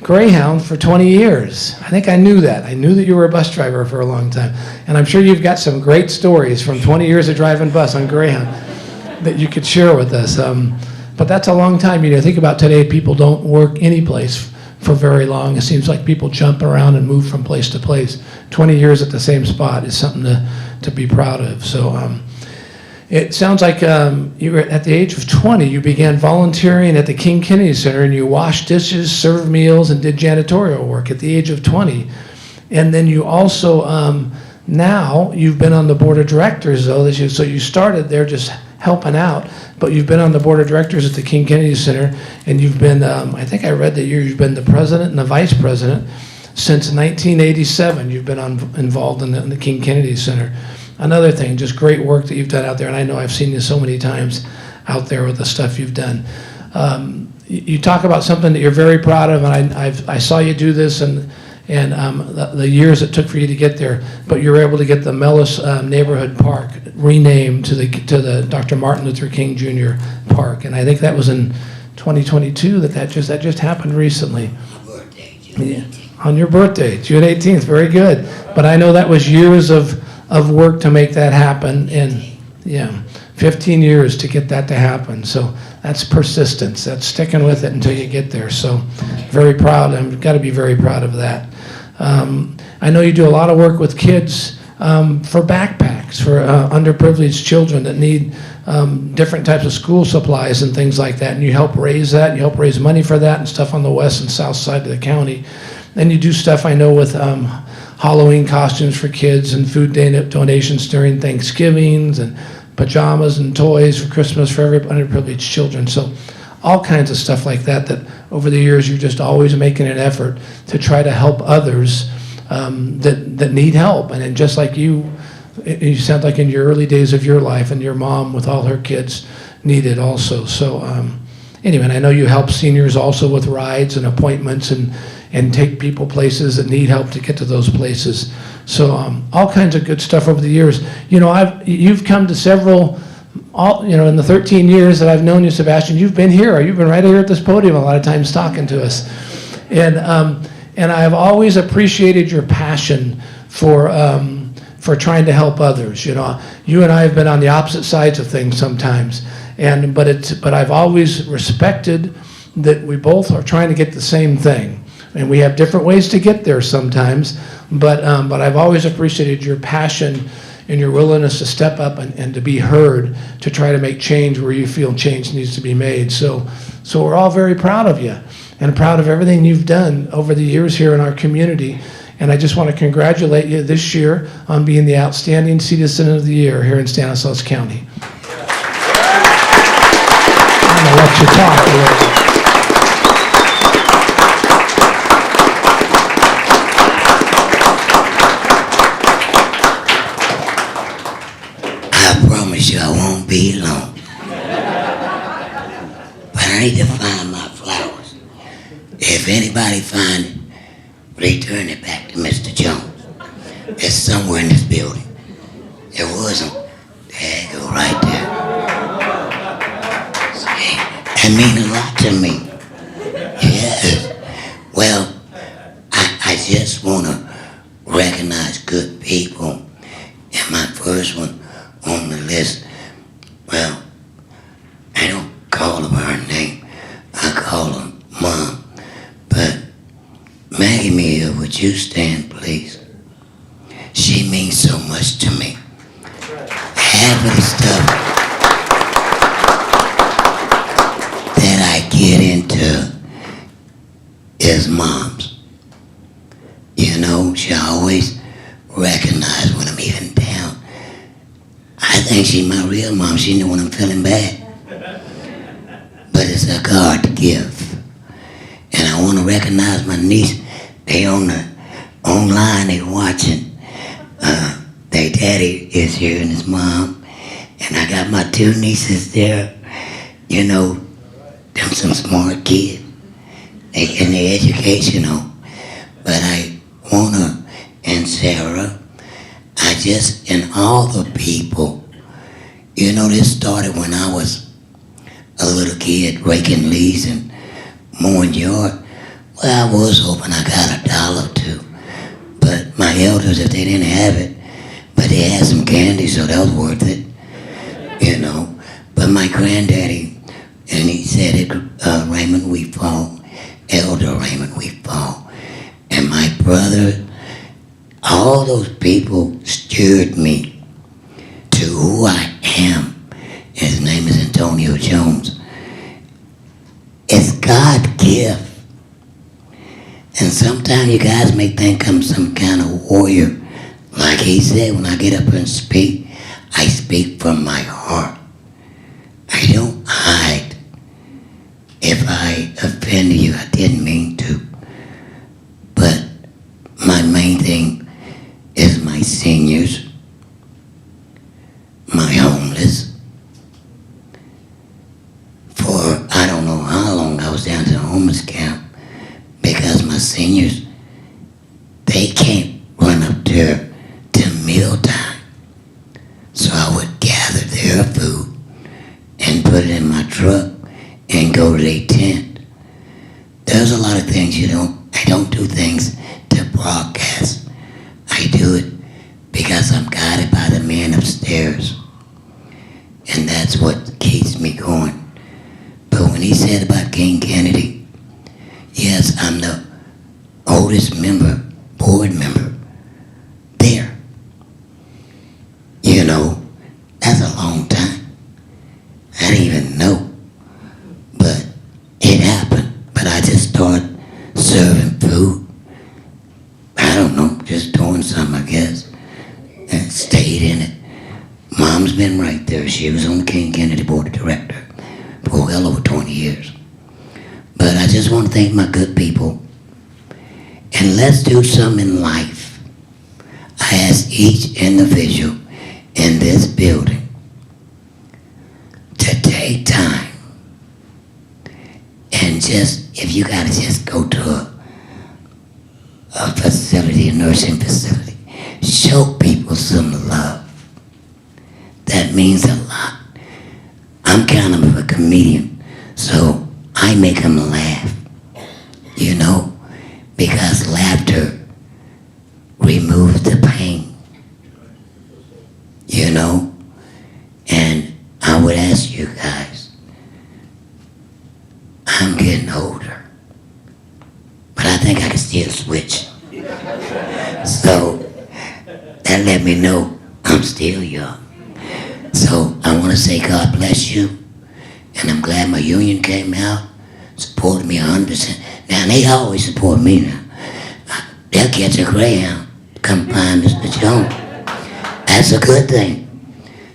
Greyhound for 20 years. I think I knew that. I knew that you were a bus driver for a long time. And I'm sure you've got some great stories from 20 years of driving bus on Greyhound that you could share with us. But that's a long time. You know, think about today, people don't work any place for very long. It seems like people jump around and move from place to place. 20 years at the same spot is something to be proud of. So it sounds like you were at the age of 20, you began volunteering at the King Kennedy Center, and you washed dishes, served meals, and did janitorial work at the age of 20. And then you also, now you've been on the board of directors, though. So you started there just helping out, but you've been on the board of directors at the King Kennedy Center, and you've been, I think I read that you've been the president and the vice president since 1987. You've been involved in the King Kennedy Center. Another thing, just great work that you've done out there, and I know I've seen you so many times out there with the stuff you've done. You talk about something that you're very proud of, and I saw you do this, and the years it took for you to get there, but you were able to get the Mellis Neighborhood Park renamed to the Dr. Martin Luther King Jr. Park, and I think that was in 2022 that just happened recently. Yeah. On your birthday, June 18th, very good. But I know that was years of work to make that happen, and 15 years to get that to happen. So that's persistence. That's sticking with it until you get there. So very proud. I've got to be very proud of that. I know you do a lot of work with kids for backpacks for underprivileged children that need different types of school supplies and things like that. And you help raise that. You help raise money for that and stuff on the west and south side of the county. And you do stuff, I know, with Halloween costumes for kids and food donations during Thanksgivings and pajamas and toys for Christmas for every underprivileged children. So all kinds of stuff like that over the years you're just always making an effort to try to help others that need help. And then just like you sound like in your early days of your life, and your mom with all her kids needed also. So anyway, and I know you help seniors also with rides and appointments and take people places that need help to get to those places. So all kinds of good stuff over the years. You know, you've come to several, in the 13 years that I've known you, Sebastian, you've been here. You've been right here at this podium a lot of times talking to us. And I've always appreciated your passion for trying to help others. You know, you and I have been on the opposite sides of things sometimes. But I've always respected that we both are trying to get the same thing. And we have different ways to get there sometimes, but I've always appreciated your passion and your willingness to step up and to be heard, to try to make change where you feel change needs to be made. So we're all very proud of you and proud of everything you've done over the years here in our community. And I just want to congratulate you this year on being the Outstanding Citizen of the Year here in Stanislaus County. I'll let you talk a little bit. I promise you I won't be long. But I need to find my flowers. If anybody find it, return it back to Mr. Jones. It's somewhere in this building. It wasn't. There you go, right there. See, that means a lot to me. Yes. Well, I just want to recognize good people. And my first one on the list, well, I don't call her by her name. I call her Mom. But Maggie Mia, would you stand, please? She means so much to me. Half of the stuff that I get into is Mom's. You know, she always recognizes when I'm even down. I think she's my real mom. She knows when I'm feeling bad. But it's a hard to give. And I want to recognize my niece. They online, they watching. Their daddy is here and his mom. And I got my two nieces there. You know, them some smart kids. And they're educational. But I want to, and Sarah, and all the people, you know, this started when I was a little kid raking leaves and mowing yard. Well, I was hoping I got $1 or $2. But my elders, if they didn't have it, but they had some candy, so that was worth it, you know. But my granddaddy, and he said it, Raymond Weefall, Elder Raymond Weefall, and my brother, all those people steered me to who I am. His name is Antonio Jones. It's God's gift. And sometimes you guys may think I'm some kind of warrior. Like he said, when I get up and speak, I speak from my heart. I don't hide. If I offended you, I didn't mean to. But my main thing is my seniors, my homeless. For I don't know how long I was down to the homeless camp because my seniors, they can't run up there to mealtime. So I would gather their food and put it in my truck and go to their tent. There's a lot of things I don't do things to broadcast. I do it because I'm guided by the man upstairs. And that's what keeps me going. But when he said about King Kennedy, yes, I'm the oldest board member there. You know, that's a long time. I didn't even know. But it happened. But I just started serving food. I don't know, just doing something, I guess. And stayed in it. Mom's been right there. She was on the King Kennedy Board of Directors for well over 20 years. But I just want to thank my good people. And let's do something in life. I ask each individual in this building to take time and just, if you gotta just go to a facility, a nursing facility, show people some love. That means a lot. I'm kind of a comedian, so I make them laugh, you know, because laughter removes the pain, you know. And I would ask you guys, I'm getting older, but I think I can still switch. So that let me know I'm still young. So I want to say God bless you, and I'm glad my union came out, supported me 100%. Now they always support me now. They'll catch a Greyhound, come find Mr. Jones. That's a good thing,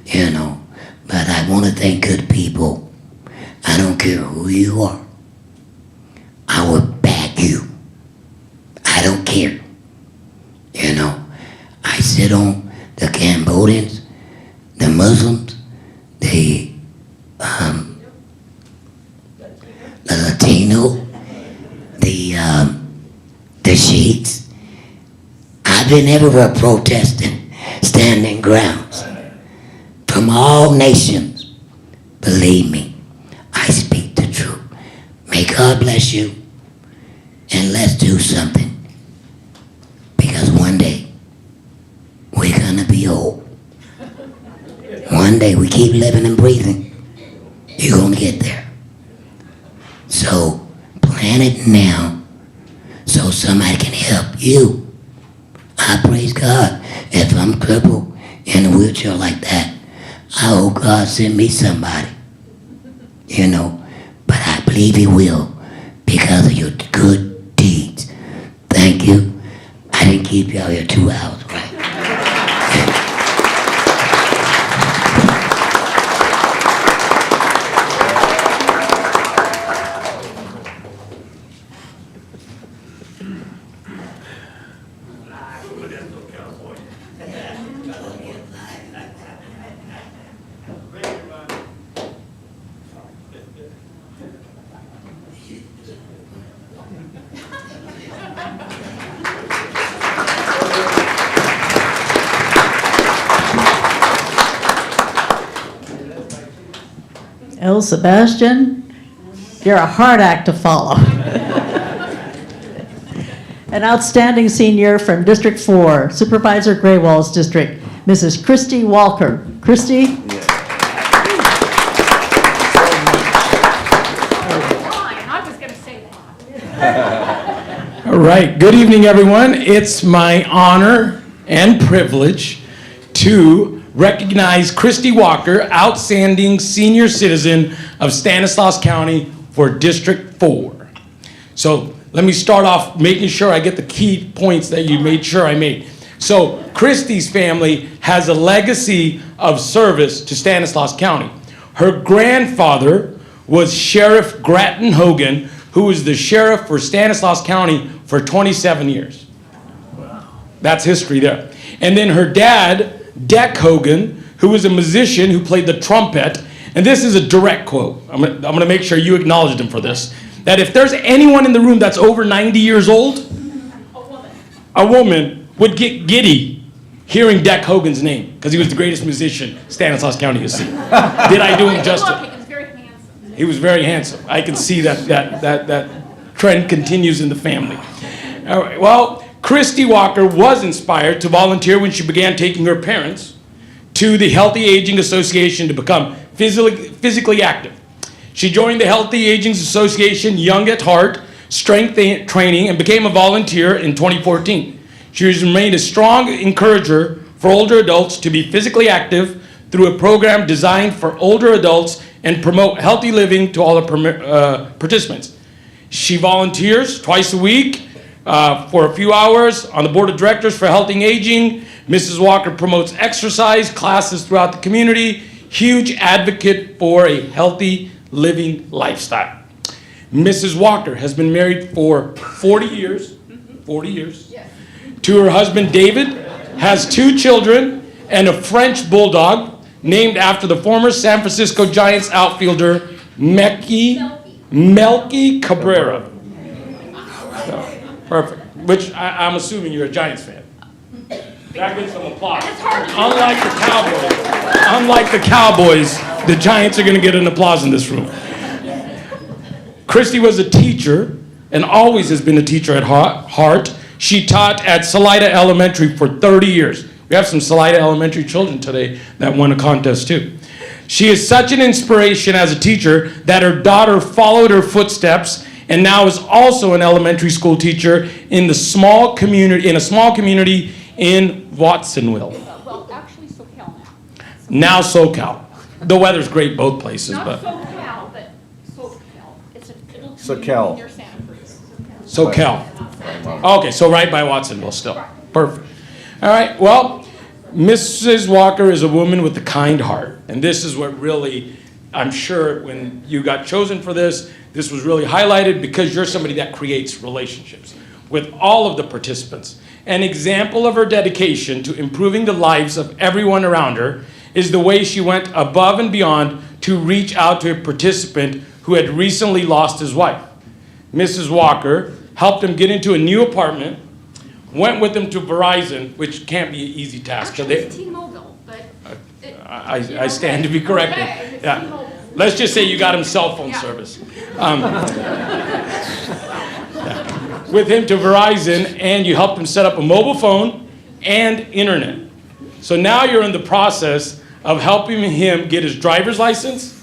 you know. But I want to thank good people. I don't care who you are. I will back you. I don't care. You know, I sit on the Cambodians, the Muslims, the Latino, the Sheiks. I've been everywhere protesting, standing grounds from all nations. Believe me, I speak the truth. May God bless you, and let's do something. Because one day, we're gonna be old. One day, we keep living and breathing, you're gonna get there. So, plan it now, so somebody can help you. I praise God. If I'm crippled in a wheelchair like that, I hope God send me somebody. You know, but I believe He will because of your good deeds. Thank you. I didn't keep y'all here 2 hours, right? El Sebastian, you're a hard act to follow. An outstanding senior from District 4, Supervisor Graywall's district, Mrs. Christy Walker. Christy? I was going to say that. All right, good evening, everyone. It's my honor and privilege to recognize Christy Walker, outstanding senior citizen of Stanislaus County for District 4. So let me start off making sure I get the key points that you made sure I made. So Christy's family has a legacy of service to Stanislaus County. Her grandfather was Sheriff Grattan Hogan, who was the sheriff for Stanislaus County for 27 years. That's history there. And then her dad, Deck Hogan, who was a musician who played the trumpet, and this is a direct quote. I'm gonna make sure you acknowledged him for this. That if there's anyone in the room that's over 90 years old, a woman would get giddy hearing Deck Hogan's name because he was the greatest musician Stanislaus County has seen. Did I do him justice? He was very handsome. He was very handsome. I can see that trend continues in the family. All right, well, Christy Walker was inspired to volunteer when she began taking her parents to the Healthy Aging Association to become physically active. She joined the Healthy Aging Association Young at Heart Strength Training and became a volunteer in 2014. She has remained a strong encourager for older adults to be physically active through a program designed for older adults and promote healthy living to all the participants. She volunteers twice a week for a few hours on the board of directors for Healthy Aging. Mrs. Walker promotes exercise classes throughout the community, huge advocate for a healthy living lifestyle. Mrs. Walker has been married for 40 years, to her husband David, has 2 children and a French bulldog named after the former San Francisco Giants outfielder Melky Cabrera. So, perfect. Which I'm assuming you're a Giants fan. That gets some applause. Unlike the Cowboys, the Giants are going to get an applause in this room. Christy was a teacher and always has been a teacher at heart. She taught at Salida Elementary for 30 years. We have some Salida Elementary children today that won a contest too. She is such an inspiration as a teacher that her daughter followed her footsteps and now is also an elementary school teacher in a small community in Watsonville. Well, actually SoCal now. Now SoCal. The weather's great both places, Not but SoCal, but SoCal. It's a little SoCal. community near Santa Cruz. SoCal. Okay, so right by Watsonville still. Perfect. All right, well, Mrs. Walker is a woman with a kind heart, and this is what really I'm sure when you got chosen for this, this was really highlighted because you're somebody that creates relationships with all of the participants. An example of her dedication to improving the lives of everyone around her is the way she went above and beyond to reach out to a participant who had recently lost his wife. Mrs. Walker helped him get into a new apartment, went with him to Verizon, which can't be an easy task. Actually, it's T-Mobile, but. I stand to be corrected. Okay, it's Yeah. T-Mobile. Let's just say you got him cell phone Yeah. service. With him to Verizon, and you helped him set up a mobile phone and internet. So now you're in the process of helping him get his driver's license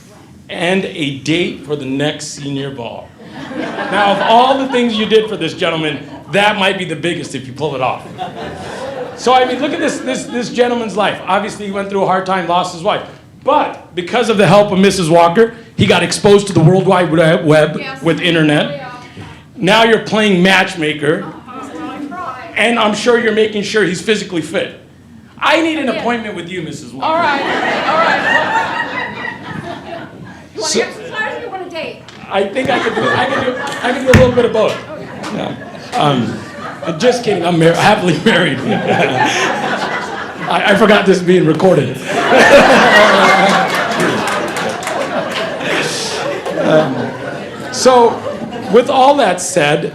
and a date for the next senior ball. Now, of all the things you did for this gentleman, that might be the biggest if you pull it off. So, I mean, look at this gentleman's life. Obviously, he went through a hard time, lost his wife. But because of the help of Mrs. Walker, he got exposed to the World Wide Web Yes. with internet. Now you're playing matchmaker, and I'm sure you're making sure he's physically fit. I need an appointment with you, Mrs. Walker. All right. You want So- to exercise or you want to date? I think I can do a little bit of both. Just kidding. I'm happily married. I forgot this is being recorded. So, with all that said,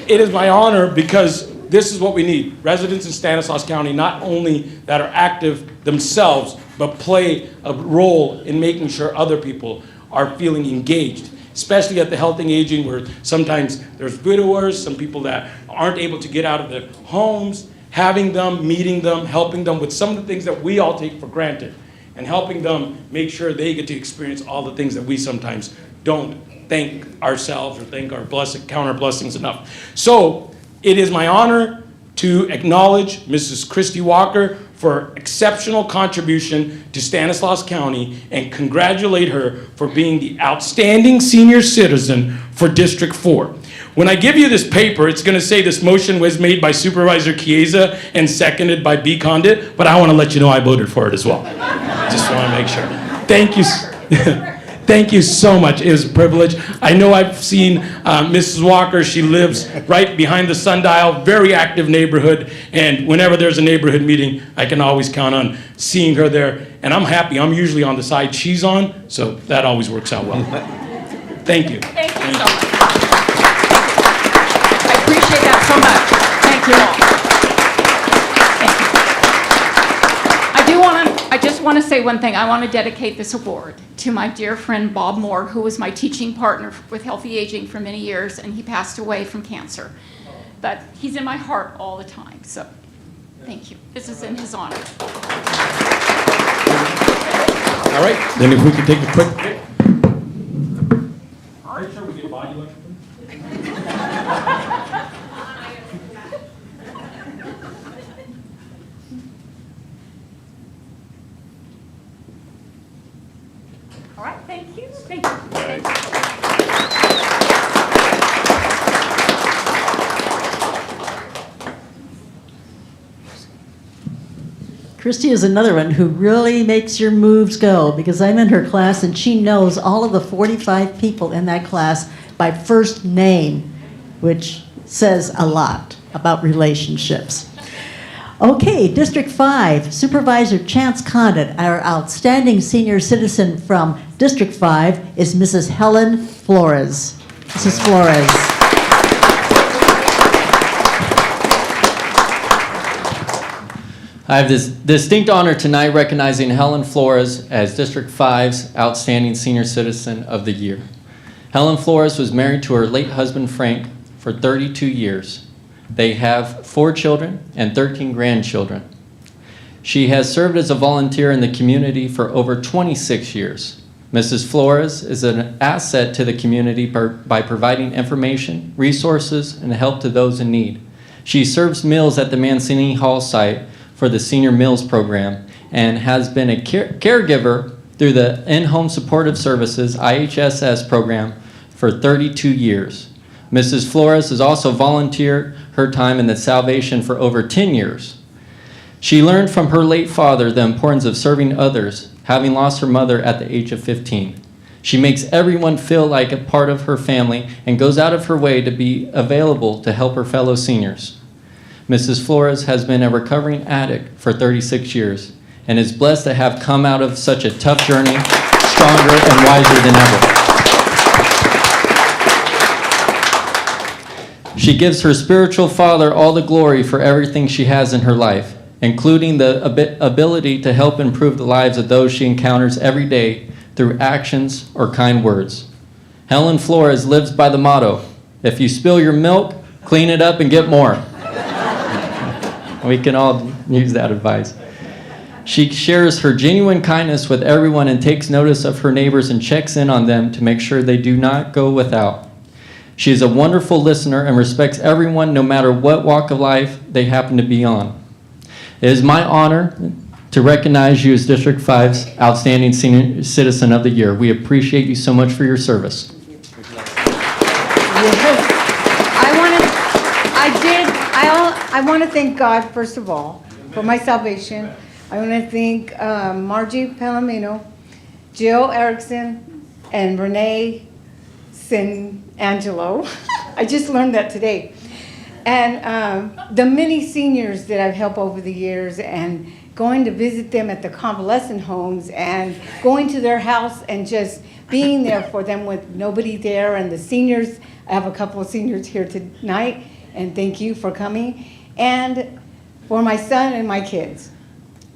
it is my honor because this is what we need. Residents in Stanislaus County, not only that are active themselves, but play a role in making sure other people are feeling engaged, especially at the health and aging where sometimes there's widowers, some people that aren't able to get out of their homes, having them, meeting them, helping them with some of the things that we all take for granted, and helping them make sure they get to experience all the things that we sometimes don't thank ourselves or thank our count our blessings enough. So it is my honor to acknowledge Mrs. Christy Walker for exceptional contribution to Stanislaus County and congratulate her for being the outstanding senior citizen for District 4. When I give you this paper, it's going to say this motion was made by Supervisor Chiesa and seconded by B. Condit, but I want to let you know I voted for it as well. Just want to make sure. Thank you. Thank you so much. It is a privilege. I know I've seen Mrs. Walker. She lives right behind the Sundial, very active neighborhood. And whenever there's a neighborhood meeting, I can always count on seeing her there. And I'm happy. I'm usually on the side she's on, so that always works out well. Thank you. Thank you so much. I appreciate that so much. Thank you all. I just want to say one thing. I want to dedicate this award to my dear friend Bob Moore, who was my teaching partner with Healthy Aging for many years, and he passed away from cancer. But he's in my heart all the time, so thank you. This is in his honor. All right, then if we could take a quick pic. Make sure we get body language. All right, thank you. Thank you. Thank you. Christy is another one who really makes your moves go, because I'm in her class and she knows all of the 45 people in that class by first name, which says a lot about relationships. Okay, District 5, Supervisor Chance Condit, our outstanding senior citizen from District 5 is Mrs. Helen Flores. Mrs. Flores. I have this distinct honor tonight recognizing Helen Flores as District 5's Outstanding Senior Citizen of the Year. Helen Flores was married to her late husband Frank for 32 years. They have 4 children and 13 grandchildren. She has served as a volunteer in the community for over 26 years. Mrs. Flores is an asset to the community by providing information, resources, and help to those in need. She serves meals at the Mancini Hall site for the Senior Meals Program and has been a caregiver through the In-Home Supportive Services IHSS program for 32 years. Mrs. Flores has also volunteered her time in the Salvation for over 10 years. She learned from her late father the importance of serving others, having lost her mother at the age of 15. She makes everyone feel like a part of her family and goes out of her way to be available to help her fellow seniors. Mrs. Flores has been a recovering addict for 36 years and is blessed to have come out of such a tough journey stronger and wiser than ever. She gives her spiritual father all the glory for everything she has in her life, including the ability to help improve the lives of those she encounters every day through actions or kind words. Helen Flores lives by the motto, if you spill your milk, clean it up and get more. We can all use that advice. She shares her genuine kindness with everyone and takes notice of her neighbors and checks in on them to make sure they do not go without. She is a wonderful listener and respects everyone no matter what walk of life they happen to be on. It is my honor to recognize you as District 5's Outstanding Senior Citizen of the Year. We appreciate you so much for your service. I want to thank God, first of all, for my salvation. I want to thank Margie Palomino, Jill Erickson, and Renee San Angelo. I just learned that today. And the many seniors that I've helped over the years, and going to visit them at the convalescent homes and going to their house and just being there for them with nobody there. And the seniors, I have a couple of seniors here tonight, and thank you for coming. And for my son and my kids.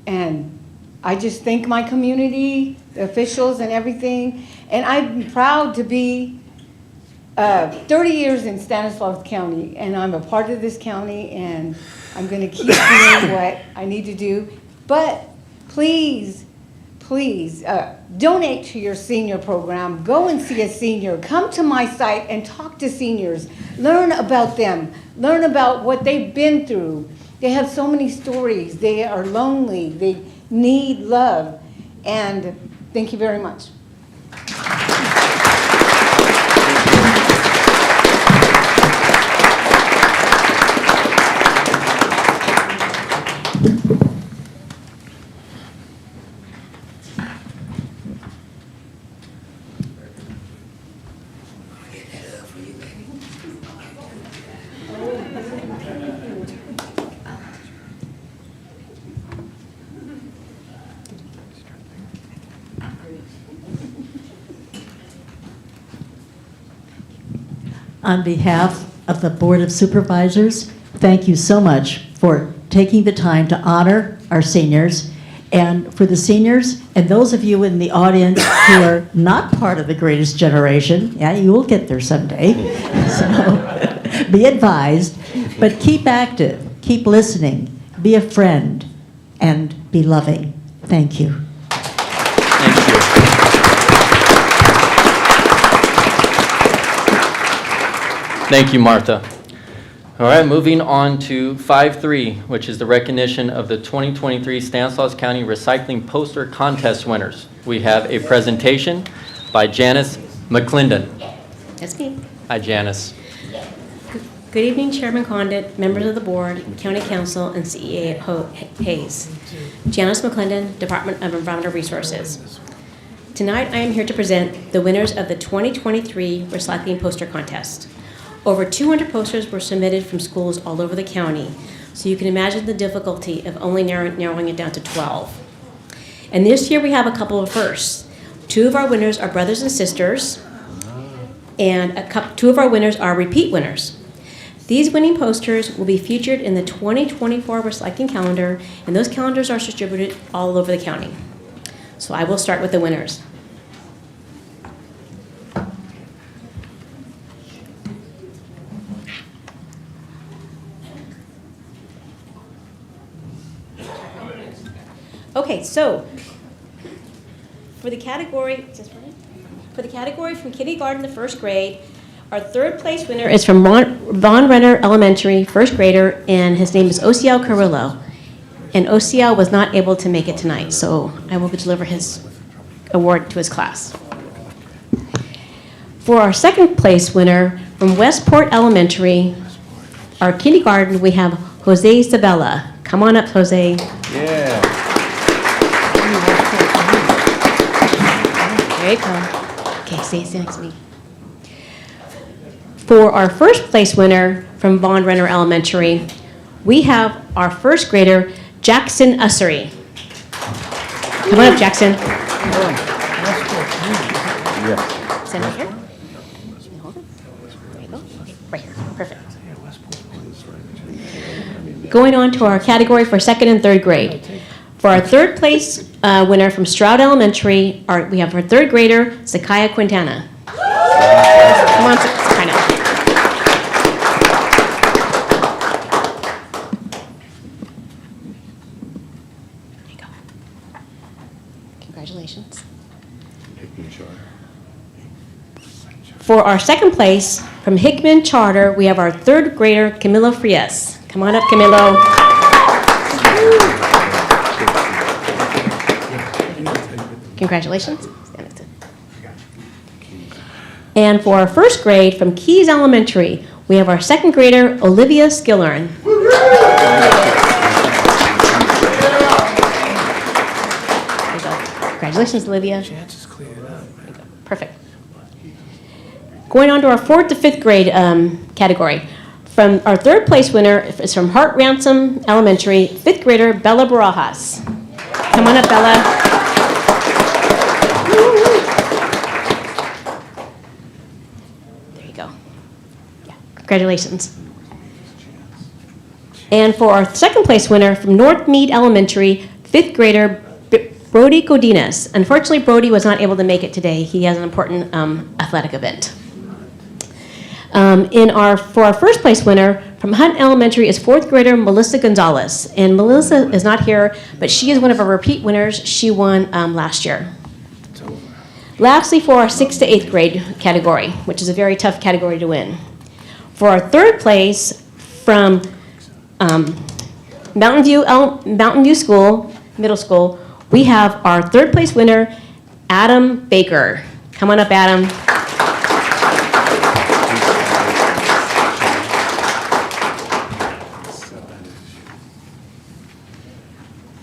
And I just thank my community, the officials and everything. And I'm proud to be 30 years in Stanislaus County, and I'm a part of this county, and I'm going to keep doing what I need to do. But please, please donate to your senior program. Go and see a senior. Come to my site and talk to seniors. Learn about them. Learn about what they've been through. They have so many stories. They are lonely. They need love. And thank you very much. On behalf of the Board of Supervisors, thank you so much for taking the time to honor our seniors. And for the seniors and those of you in the audience who are not part of the greatest generation, yeah, you will get there someday. So be advised, but keep active, keep listening, be a friend, and be loving. Thank you. Thank you. Thank you, Martha. All right, moving on to 5.3, which is the recognition of the 2023 Stanislaus County Recycling Poster Contest winners. We have a presentation by Janice McClendon. That's me. Hi, Janice. Good evening, Chairman Condit, members of the board, County Council, and CEA Hayes. Janice McClendon, Department of Environmental Resources. Tonight, I am here to present the winners of the 2023 Recycling Poster Contest. Over 200 posters were submitted from schools all over the county, so you can imagine the difficulty of only narrowing it down to 12. And this year we have a couple of firsts. 2 of our winners are brothers and sisters, and 2 of our winners are repeat winners. These winning posters will be featured in the 2024 recycling calendar, and those calendars are distributed all over the county. So I will start with the winners. Okay, so for the category from kindergarten to first grade, our third place winner is from Von Renner Elementary, first grader, and his name is Osiel Carrillo. And Osiel was not able to make it tonight, so I will deliver his award to his class. For our second place winner from Westport Elementary, our kindergarten, we have Jose Sabella. Come on up, Jose. Yeah. you go. Okay, stay next to me. For our first place winner from Von Renner Elementary, we have our first grader, Jackson Ussery. Come on up, Jackson. Stand right here. Hold it. There you go. Okay, right here. Perfect. Going on to our category for second and third grade. For our third place winner from Stroud Elementary, we have our third grader, Zakaya Quintana. Come on, Zakaya. There you go. Congratulations. For our second place from Hickman Charter, we have our third grader, Camilo Frias. Come on up, Camilo. Congratulations. And for our first grade from Keys Elementary, we have our second grader, Olivia Skillern. Congratulations, Olivia. Perfect. Going on to our fourth to fifth grade category. From our third place winner is from Hart Ransom Elementary, fifth grader, Bella Barajas. Come on up, Bella. There you go. Yeah, congratulations. And for our second place winner from North Mead Elementary, fifth grader, Brody Godinez. Unfortunately, Brody was not able to make it today. He has an important athletic event. For our first place winner from Hunt Elementary is fourth grader Melissa Gonzalez. And Melissa is not here, but she is one of our repeat winners. She won last year. Lastly, for our 6th to 8th grade category, which is a very tough category to win. For our third place from Mountain View School, Middle School, we have our third place winner, Adam Baker. Come on up, Adam.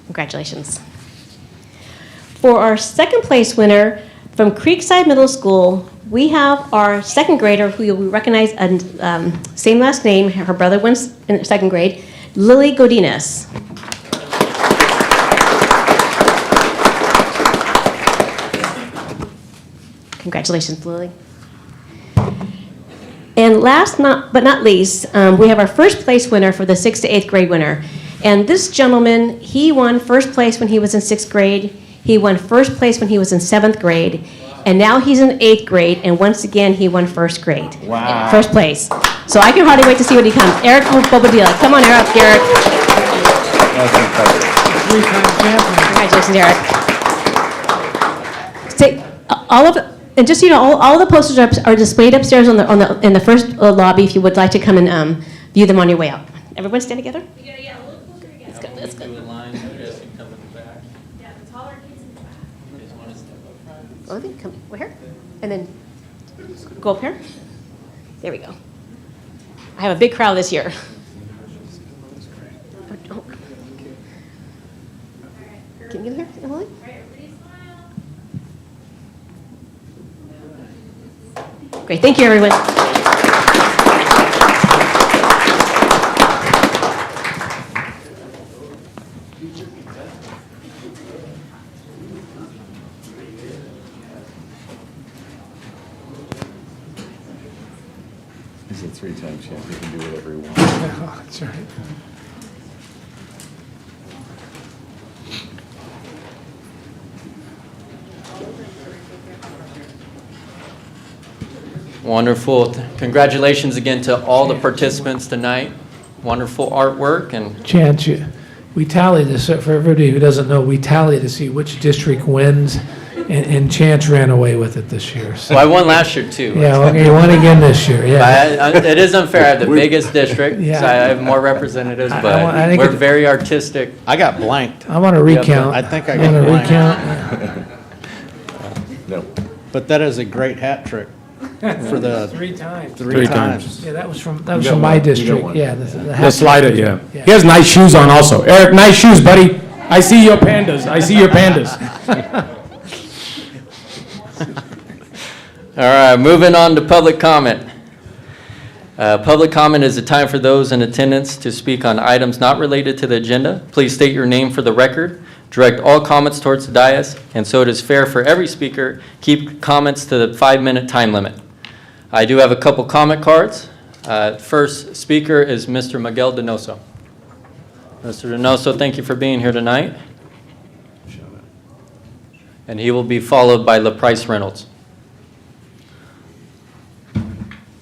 Congratulations. For our second place winner from Creekside Middle School, we have our second grader who you'll recognize, same last name, her brother went in second grade, Lily Godinez. Congratulations, Lily. And last but not least, we have our first place winner for the 6th to 8th grade winner. And this gentleman, he won first place when he was in 6th grade. He won first place when he was in 7th grade. And now he's in 8th grade, and once again, he won first grade. Wow. First place. So I can hardly wait to see when he comes. Eric Bobadilla. Come on, Eric. Congratulations, Eric. And just so you know, all the posters are displayed upstairs in the first lobby if you would like to come and view them on your way out. Everyone stand together? Yeah, a little closer together. Let's go. Do a line, you guys can come in the back. Yeah, the taller kids in the back. You guys want to step up front? Oh, I think come over here. And then go up here. There we go. I have a big crowd this year. Oh. Can you get here, Emily? Great, thank you, everyone. He's a 3-time champ. He can do whatever he wants. That's right. Wonderful. Congratulations again to all the participants tonight. Wonderful artwork and Chance, we tally this, for everybody who doesn't know, we tally to see which district wins, and Chance ran away with it this year. So. well, I won last year too. Yeah, well, you won again this year, yeah. It is unfair. I have the biggest district, Yeah. so I have more representatives, I but think we're very artistic. I got blanked. I want to recount. I think I want to got recount. No. But that is a great hat trick for the 3 times. three times. Yeah, that was from got my one. You got district, one. yeah. The slider, yeah. Yeah. He has nice shoes on also. Eric, nice shoes, buddy. I see your pandas. All right, moving on to public comment. Public comment is a time for those in attendance to speak on items not related to the agenda. Please state your name for the record. Direct all comments towards the dais, and so it is fair for every speaker, keep comments to the 5-minute time limit. I do have a couple comment cards. First speaker is Mr. Miguel Donoso. Mr. Donoso, thank you for being here tonight. And he will be followed by LaPrice Reynolds.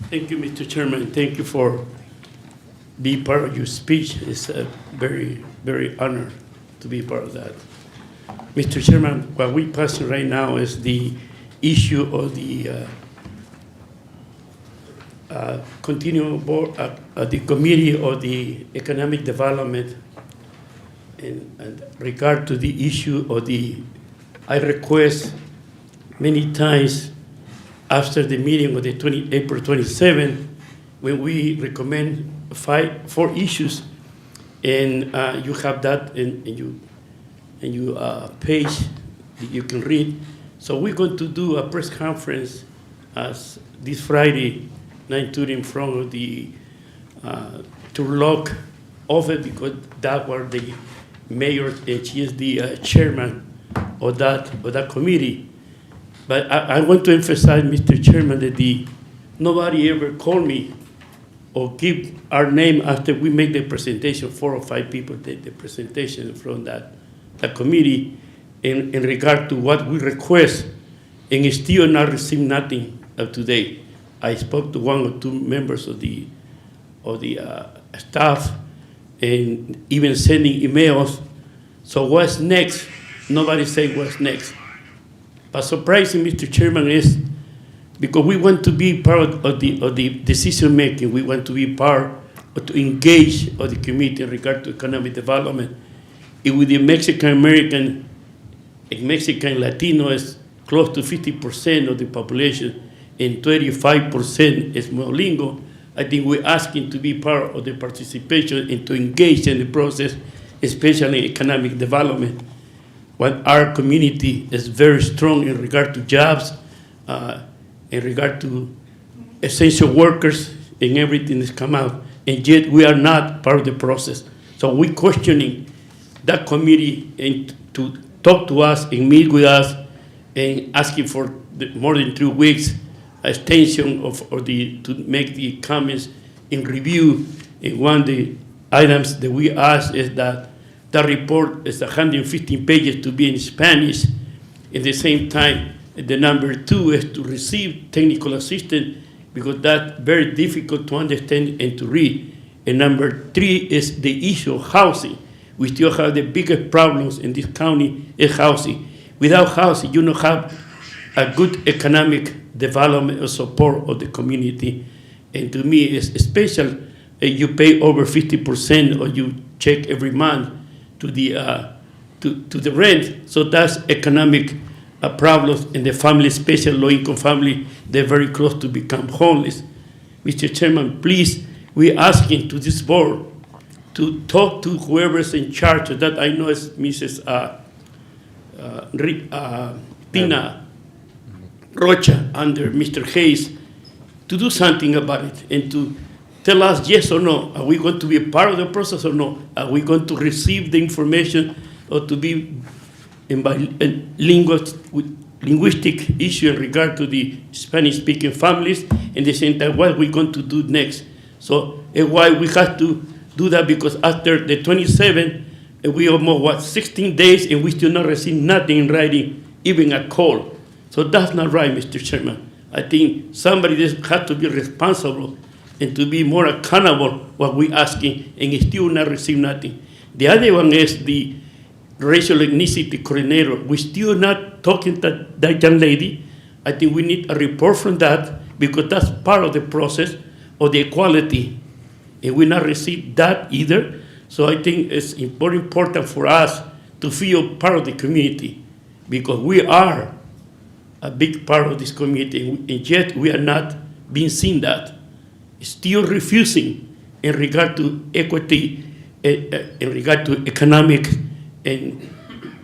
Thank you, Mr. Chairman. Thank you for being part of your speech. It's a very, very honor to be part of that. Mr. Chairman, what we're passing right now is the issue of the continuing board, the committee of the economic development in regard to the issue of the, I request many times after the meeting of the April 27, when we recommend 4 issues, and you have that in your page that you can read. So we're going to do a press conference as this Friday, 9:30 in front of the Turlock office, because that were the mayor, and she is the chairman of that committee. But I want to emphasize, Mr. Chairman, that nobody ever called me or give our name after we make the presentation. 4 or 5 people did the presentation from that committee in regard to what we request, and still not receive nothing up to date. I spoke to 1 or 2 members of the staff, and even sending emails. So what's next? Nobody say what's next. But surprising, Mr. Chairman, is because we want to be part of the decision making. We want to be part or to engage of the committee in regard to economic development. With the Mexican American and Mexican Latino is close to 50% of the population, and 25% is monolingual, I think we're asking to be part of the participation and to engage in the process, especially economic development. When our community is very strong in regard to jobs, in regard to essential workers, and everything that's come out, and yet we are not part of the process. So we're questioning that committee and to talk to us and meet with us and asking for more than 3 weeks extension to make the comments in review. And one of the items that we ask is that the report is 115 pages to be in Spanish. At the same time, the number 2 is to receive technical assistance, because that's very difficult to understand and to read. And number 3 is the issue of housing. We still have the biggest problems in this county is housing. Without housing, you don't have a good economic development or support of the community. And to me, it's special. You pay over 50%, or you check every month to the rent. So that's economic problems in the family, especially low-income family. They're very close to become homeless. Mr. Chairman, please, we're asking to this board to talk to whoever's in charge of that. I know it's Mrs. Pina Rocha under Mr. Hayes, to do something about it and to tell us yes or no. Are we going to be a part of the process or no? Are we going to receive the information or to be in linguistic issue in regard to the Spanish-speaking families, and the same time what we're going to do next? So why we have to do that, because after the 27th, we almost, 16 days, and we still not receive nothing in writing, even a call. So that's not right, Mr. Chairman. I think somebody has to be responsible and to be more accountable what we're asking, and still not receive nothing. The other one is the racial ethnicity coordinator. We're still not talking to that young lady. I think we need a report from that, because that's part of the process of the equality, and we not receive that either. So I think it's important for us to feel part of the community, because we are a big part of this community, and yet we are not being seen that. Still refusing in regard to equity, in regard to economic, and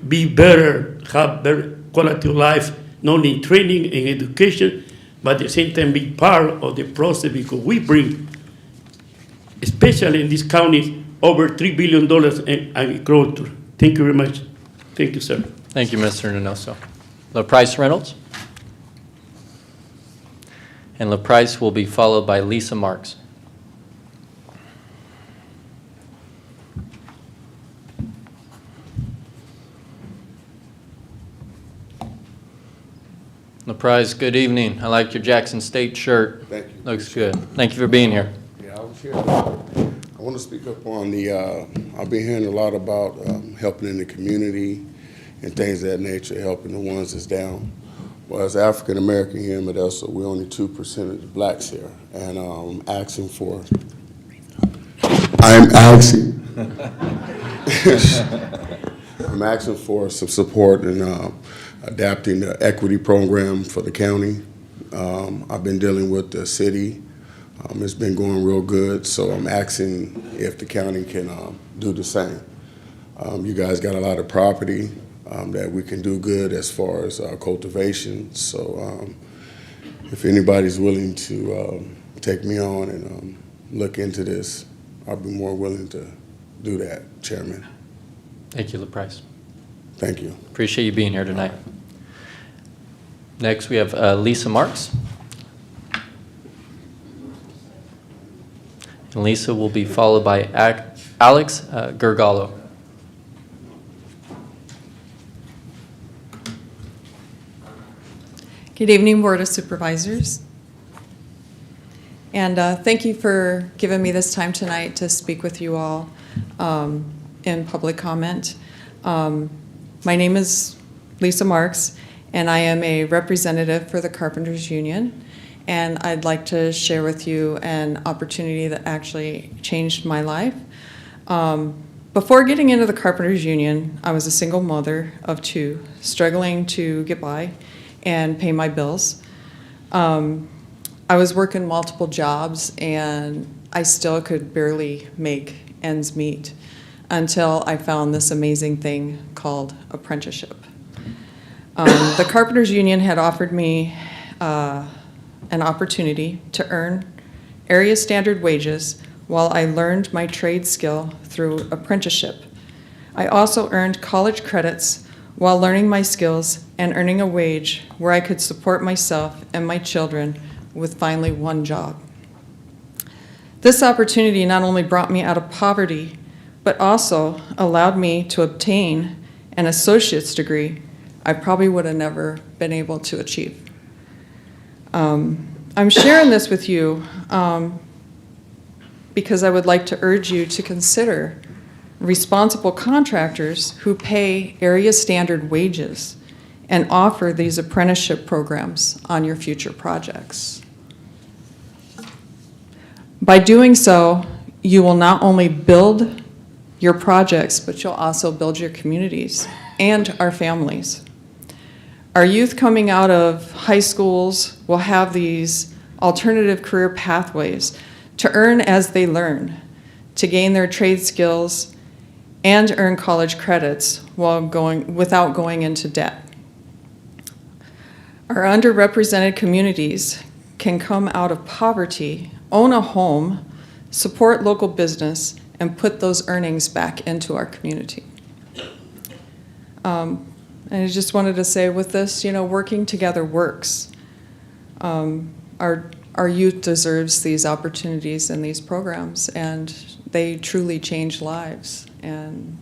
be better, have better quality of life, not only in training and education, but at the same time be part of the process because we bring, especially in this county, over $3 billion in agriculture. Thank you very much. Thank you, sir. Thank you, Mr. Nenoso. LaPrice Reynolds. And LaPrice will be followed by Lisa Marks. LaPrice, good evening. I like your Jackson State shirt. Thank you. Looks good. Thank you for being here. Yeah, I was here. I want to speak up on the, I've been hearing a lot about helping in the community and things of that nature, helping the ones that's down. Well, as African American here in Modesto, we're only 2% of the blacks here, and I'm asking for some support in adapting the equity program for the county. I've been dealing with the city. It's been going real good, so I'm asking if the county can do the same. You guys got a lot of property that we can do good as far as cultivation, so if anybody's willing to take me on and look into this, I'll be more willing to do that, Chairman. Thank you, LaPrice. Thank you. Appreciate you being here tonight. Next, we have Lisa Marks. And Lisa will be followed by Alex Gergallo. Good evening, Board of Supervisors. And thank you for giving me this time tonight to speak with you all in public comment. My name is Lisa Marks, and I am a representative for the Carpenters Union. And I'd like to share with you an opportunity that actually changed my life. Before getting into the Carpenters Union, I was a single mother of two, struggling to get by and pay my bills. I was working multiple jobs, and I still could barely make ends meet until I found this amazing thing called apprenticeship. The Carpenters Union had offered me an opportunity to earn area standard wages while I learned my trade skill through apprenticeship. I also earned college credits while learning my skills and earning a wage where I could support myself and my children with finally one job. This opportunity not only brought me out of poverty, but also allowed me to obtain an associate's degree I probably would have never been able to achieve. I'm sharing this with you because I would like to urge you to consider responsible contractors who pay area standard wages and offer these apprenticeship programs on your future projects. By doing so, you will not only build your projects, but you'll also build your communities and our families. Our youth coming out of high schools will have these alternative career pathways to earn as they learn, to gain their trade skills and earn college credits without going into debt. Our underrepresented communities can come out of poverty, own a home, support local business, and put those earnings back into our community. And I just wanted to say with this, working together works. Our youth deserves these opportunities and these programs, and they truly change lives. And,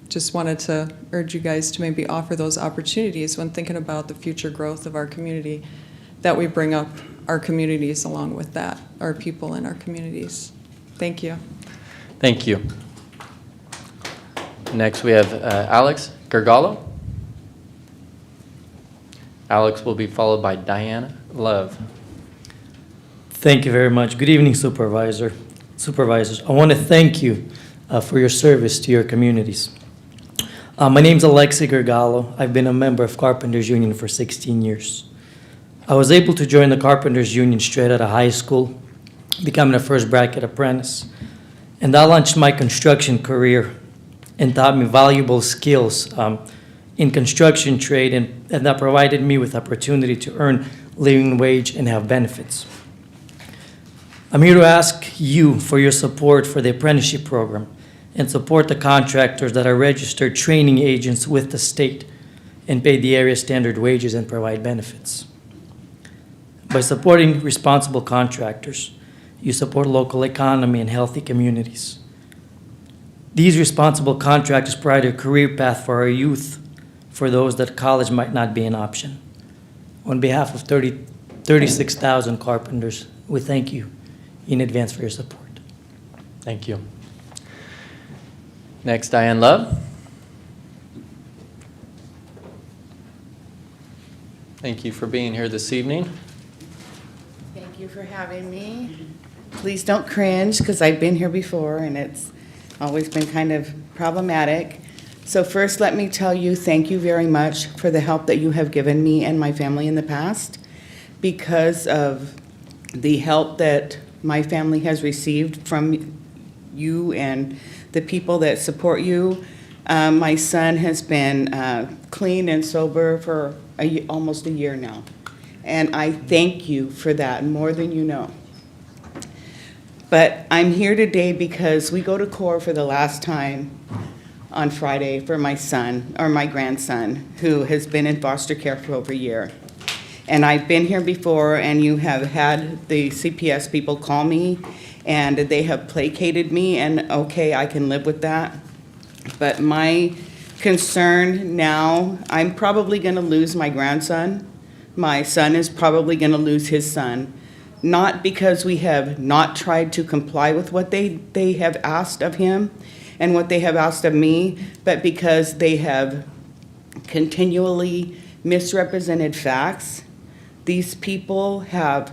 just wanted to urge you guys to maybe offer those opportunities when thinking about the future growth of our community, that we bring up our communities along with that, our people in our communities. Thank you. Thank you. Next, we have Alex Gergallo. Alex will be followed by Diana Love. Thank you very much. Good evening, Supervisors. I want to thank you for your service to your communities. My name's Alexi Gergallo. I've been a member of Carpenters Union for 16 years. I was able to join the Carpenters Union straight out of high school, becoming a first bracket apprentice. And that launched my construction career and taught me valuable skills in construction trade, and that provided me with opportunity to earn living wage, and have benefits. I'm here to ask you for your support for the apprenticeship program and support the contractors that are registered training agents with the state and pay the area standard wages and provide benefits. By supporting responsible contractors, you support local economy and healthy communities. These responsible contractors provide a career path for our youth, for those that college might not be an option. On behalf of 36,000 carpenters, we thank you in advance for your support. Thank you. Next, Diane Love. Thank you for being here this evening. Thank you for having me. Please don't cringe, because I've been here before, and it's always been kind of problematic. So first, let me tell you, thank you very much for the help that you have given me and my family in the past. Because of the help that my family has received from you and the people that support you, my son has been clean and sober for almost a year now. And I thank you for that, more than you know. But I'm here today because we go to court for the last time on Friday for my son, or my grandson, who has been in foster care for over a year. And I've been here before, and you have had the CPS people call me, and they have placated me, and okay, I can live with that. But my concern now, I'm probably gonna lose my grandson. My son is probably gonna lose his son. Not because we have not tried to comply with what they have asked of him and what they have asked of me, but because they have continually misrepresented facts. These people have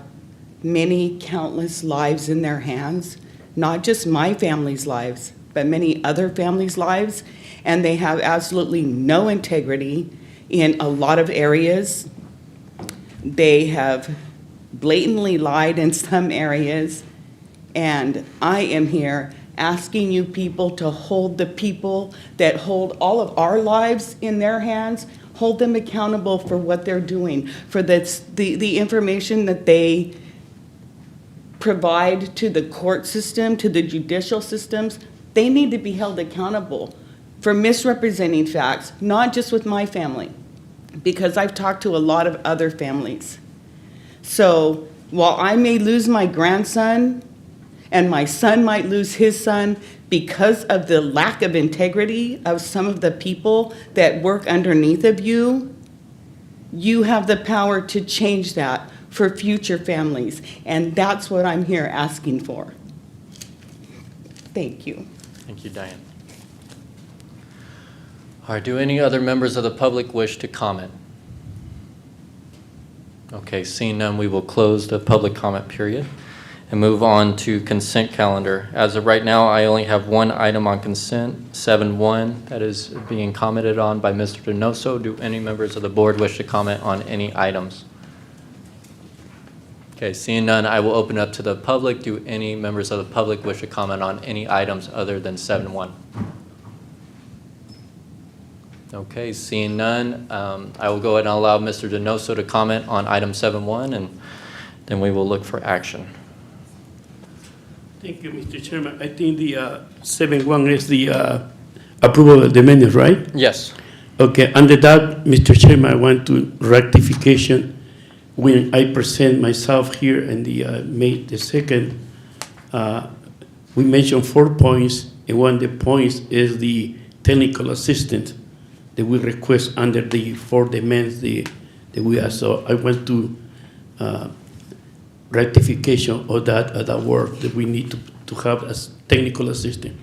many countless lives in their hands, not just my family's lives, but many other families' lives, and they have absolutely no integrity in a lot of areas. They have blatantly lied in some areas, and I am here asking you people to hold the people that hold all of our lives in their hands, hold them accountable for what they're doing, for the information that they provide to the court system, to the judicial systems. They need to be held accountable for misrepresenting facts, not just with my family, because I've talked to a lot of other families. So while I may lose my grandson, and my son might lose his son because of the lack of integrity of some of the people that work underneath of you, you have the power to change that for future families. And that's what I'm here asking for. Thank you. Thank you, Diane. All right, do any other members of the public wish to comment? Okay, seeing none, we will close the public comment period and move on to consent calendar. As of right now, I only have one item on consent, 7.1, that is being commented on by Mr. Donoso. Do any members of the board wish to comment on any items? Okay, seeing none, I will open up to the public. Do any members of the public wish to comment on any items other than 7.1? Okay, seeing none, I will go ahead and allow Mr. Donoso to comment on item 7.1, and then we will look for action. Thank you, Mr. Chairman. I think the 7.1 is the approval of the minutes, right? Yes. Okay, under that, Mr. Chairman, I want to rectification. When I present myself here in the May the 2nd, we mentioned 4 points, and one of the points is the technical assistant that we request under the 4 demands that we ask. So I want to rectification of that work that we need to have as technical assistant.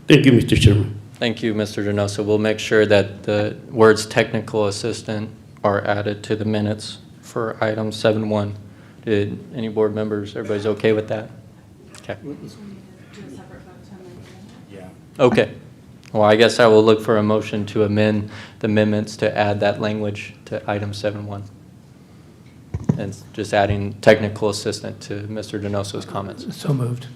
Thank you, Mr. Chairman. Thank you, Mr. Donoso. We'll make sure that the words technical assistant are added to the minutes for item 7.1. Did any board members, everybody's okay with that? Okay. Yeah. Okay. Well, I guess I will look for a motion to amend the amendments to add that language to item 7.1. And just adding technical assistant to Mr. Donoso's comments. So moved.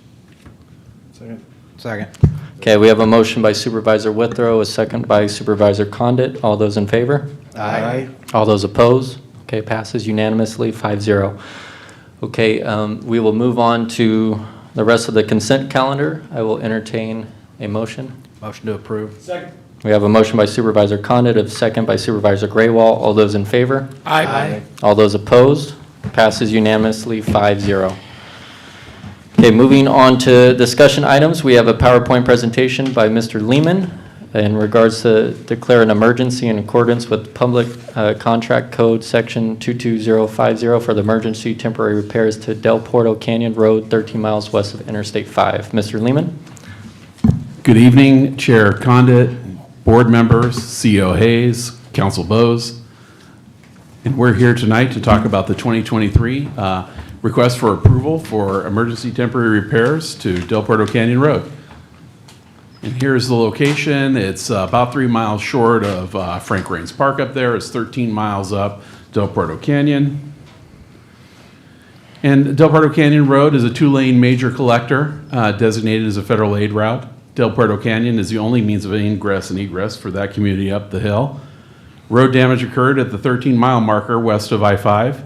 Second. Okay, we have a motion by Supervisor Withrow, a second by Supervisor Condit. All those in favor? Aye. All those opposed? Okay, passes unanimously, 5-0. Okay, we will move on to the rest of the consent calendar. I will entertain a motion. Motion to approve. Second. We have a motion by Supervisor Condit, a second by Supervisor Graywall. All those in favor? Aye. All those opposed? Passes unanimously, 5-0. Okay, moving on to discussion items. We have a PowerPoint presentation by Mr. Lehman in regards to declare an emergency in accordance with Public Contract Code Section 22050 for the emergency temporary repairs to Del Porto Canyon Road, 13 miles west of Interstate 5. Mr. Lehman? Good evening, Chair Condit, board members, CEO Hayes, Council Bose. And we're here tonight to talk about the 2023 request for approval for emergency temporary repairs to Del Porto Canyon Road. And here's the location. It's about 3 miles short of Frank Raines Park up there. It's 13 miles up Del Porto Canyon. And Del Porto Canyon Road is a 2-lane major collector designated as a federal aid route. Del Porto Canyon is the only means of ingress and egress for that community up the hill. Road damage occurred at the 13-mile marker west of I-5,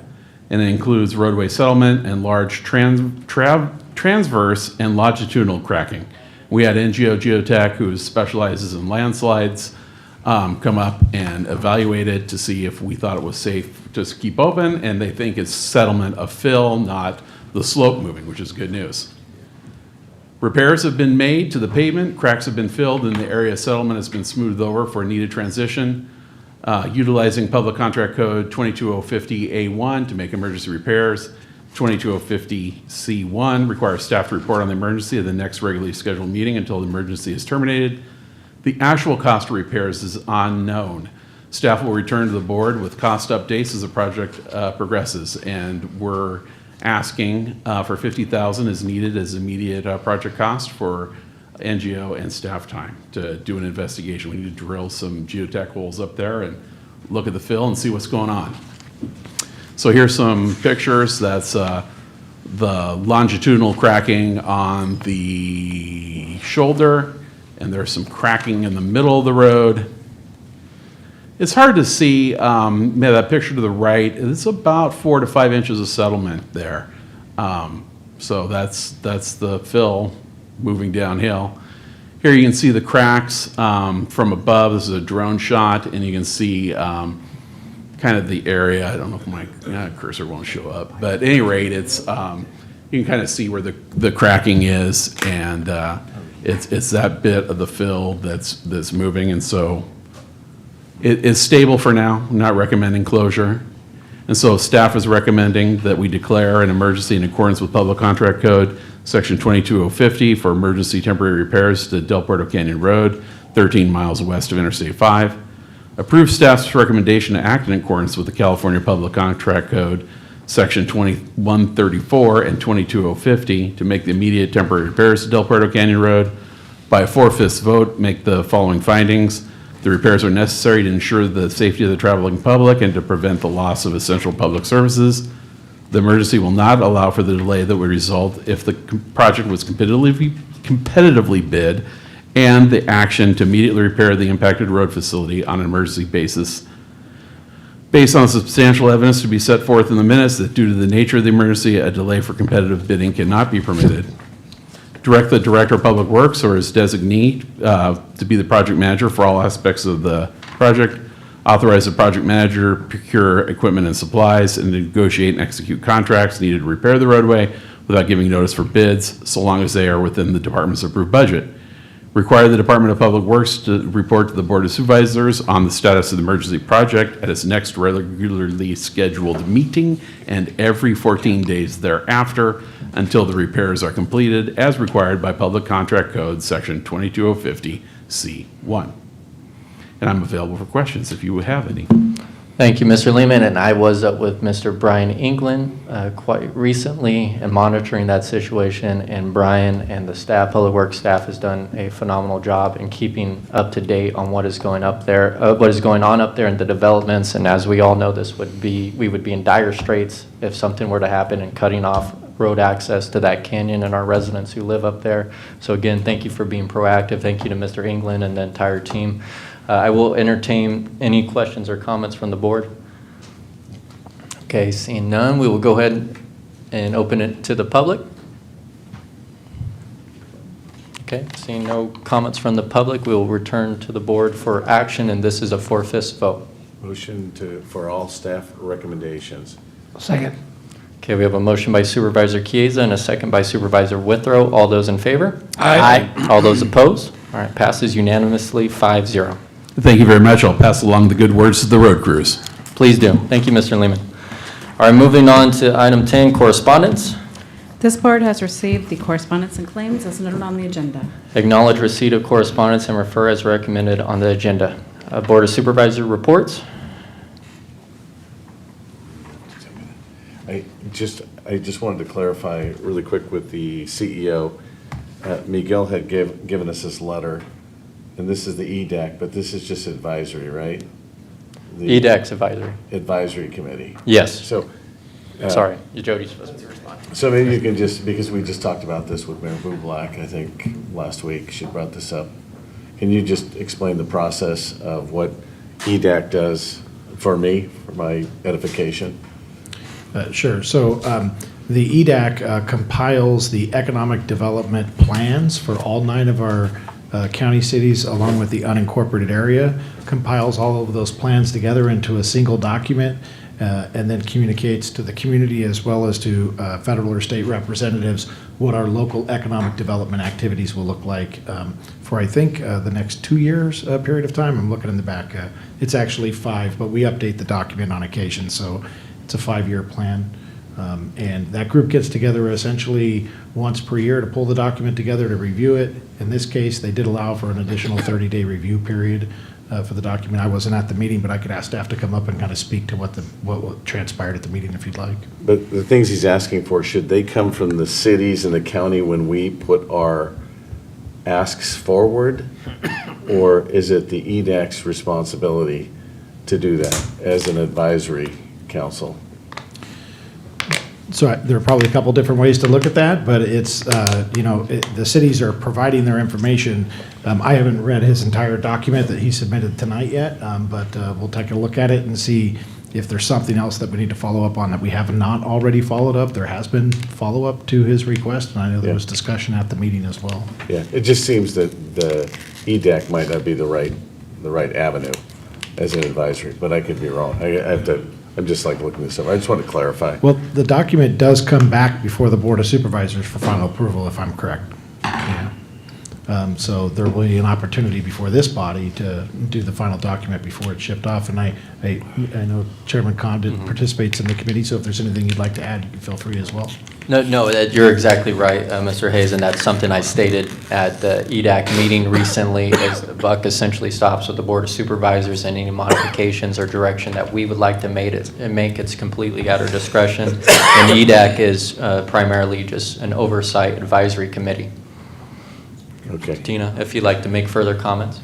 and it includes roadway settlement and large transverse and longitudinal cracking. We had NGO Geotech, who specializes in landslides, come up and evaluate it to see if we thought it was safe to keep open, and they think it's settlement of fill, not the slope moving, which is good news. Repairs have been made to the pavement, cracks have been filled, and the area settlement has been smoothed over for a needed transition. Utilizing Public Contract Code 22050A1 to make emergency repairs. 22050C1 requires staff to report on the emergency at the next regularly scheduled meeting until the emergency is terminated. The actual cost of repairs is unknown. Staff will return to the board with cost updates as the project progresses, and we're asking for $50,000 is needed as immediate project cost for NGO and staff time to do an investigation. We need to drill some geotech holes up there and look at the fill and see what's going on. So here's some pictures. That's the longitudinal cracking on the shoulder, and there's some cracking in the middle of the road. It's hard to see, that picture to the right, it's about 4 to 5 inches of settlement there. So that's the fill moving downhill. Here you can see the cracks from above. This is a drone shot, and you can see kind of the area. I don't know if my cursor won't show up, but at any rate, it's you can kind of see where the cracking is, and it's that bit of the fill that's moving, and so it's stable for now. I'm not recommending closure, and so staff is recommending that we declare an emergency in accordance with Public Contract Code Section 22050 for emergency temporary repairs to Del Porto Canyon Road, 13 miles west of Interstate 5. Approve staff's recommendation to act in accordance with the California Public Contract Code Section 2134 and 22050 to make the immediate temporary repairs to Del Porto Canyon Road. By a 4/5 vote, make the following findings. The repairs are necessary to ensure the safety of the traveling public and to prevent the loss of essential public services. The emergency will not allow for the delay that would result if the project was competitively bid, and the action to immediately repair the impacted road facility on an emergency basis. Based on substantial evidence to be set forth in the minutes that due to the nature of the emergency, a delay for competitive bidding cannot be permitted. Direct the Director of Public Works or his designee to be the project manager for all aspects of the project. Authorize the project manager to procure equipment and supplies and negotiate and execute contracts needed to repair the roadway without giving notice for bids, so long as they are within the department's approved budget. Require the Department of Public Works to report to the Board of Supervisors on the status of the emergency project at its next regularly scheduled meeting and every 14 days thereafter until the repairs are completed as required by Public Contract Code Section 22050C1. And I'm available for questions if you would have any. Thank you, Mr. Lehman, and I was up with Mr. Brian England quite recently and monitoring that situation, and Brian and the staff, Public Works staff, has done a phenomenal job in keeping up to date on what is going up there, what is going on up there and the developments, and as we all know, we would be in dire straits if something were to happen and cutting off road access to that canyon and our residents who live up there. So again, thank you for being proactive. Thank you to Mr. England and the entire team. I will entertain any questions or comments from the board. Okay, seeing none, we will go ahead and open it to the public. Okay, seeing no comments from the public, we will return to the board for action, and this is a 4/5 vote. Motion for all staff recommendations. Second. Okay, we have a motion by Supervisor Chiesa and a second by Supervisor Withrow. All those in favor? Aye. All those opposed? All right, passes unanimously 5-0. Thank you very much. I'll pass along the good words to the road crews. Please do. Thank you, Mr. Lehman. All right, moving on to item 10, correspondence. This board has received the correspondence and claims as noted on the agenda. Acknowledge receipt of correspondence and refer as recommended on the agenda. Board of Supervisor reports. I just wanted to clarify really quick with the CEO. Miguel had given us this letter, and this is the EDAC, but this is just advisory, right? The EDAC's advisory. Advisory committee. Yes. So. Sorry, Jody's supposed to respond. So maybe you can just, because we just talked about this with Mayor Bublak, I think, last week, she brought this up. Can you just explain the process of what EDAC does for me, for my edification? Sure. So the EDAC compiles the economic development plans for all 9 of our county cities, along with the unincorporated area, compiles all of those plans together into a single document, and then communicates to the community as well as to federal or state representatives what our local economic development activities will look like for, I think, the next 2 years period of time. I'm looking in the back. It's actually 5, but we update the document on occasion, so it's a 5-year plan. And that group gets together essentially once per year to pull the document together to review it. In this case, they did allow for an additional 30-day review period for the document. I wasn't at the meeting, but I could ask staff to come up and kind of speak to what transpired at the meeting if you'd like. But the things he's asking for, should they come from the cities and the county when we put our asks forward? Or is it the EDAC's responsibility to do that as an advisory council? So there are probably a couple different ways to look at that, but it's, the cities are providing their information. I haven't read his entire document that he submitted tonight yet, but we'll take a look at it and see if there's something else that we need to follow up on that we have not already followed up. There has been follow-up to his request, and I know there was discussion at the meeting as well. Yeah, it just seems that the EDAC might not be the right avenue as an advisory, but I could be wrong. I'm just like looking this up. I just want to clarify. Well, the document does come back before the Board of Supervisors for final approval, if I'm correct. Yeah. So there will be an opportunity before this body to do the final document before it's shipped off. And I know Chairman Condit participates in the committee, so if there's anything you'd like to add, you can feel free as well. No, you're exactly right, Mr. Hayes, and that's something I stated at the EDAC meeting recently, as the buck essentially stops with the Board of Supervisors, and any modifications or direction that we would like to make it's completely at our discretion. And the EDAC is primarily just an oversight advisory committee. Okay. Tina, if you'd like to make further comments.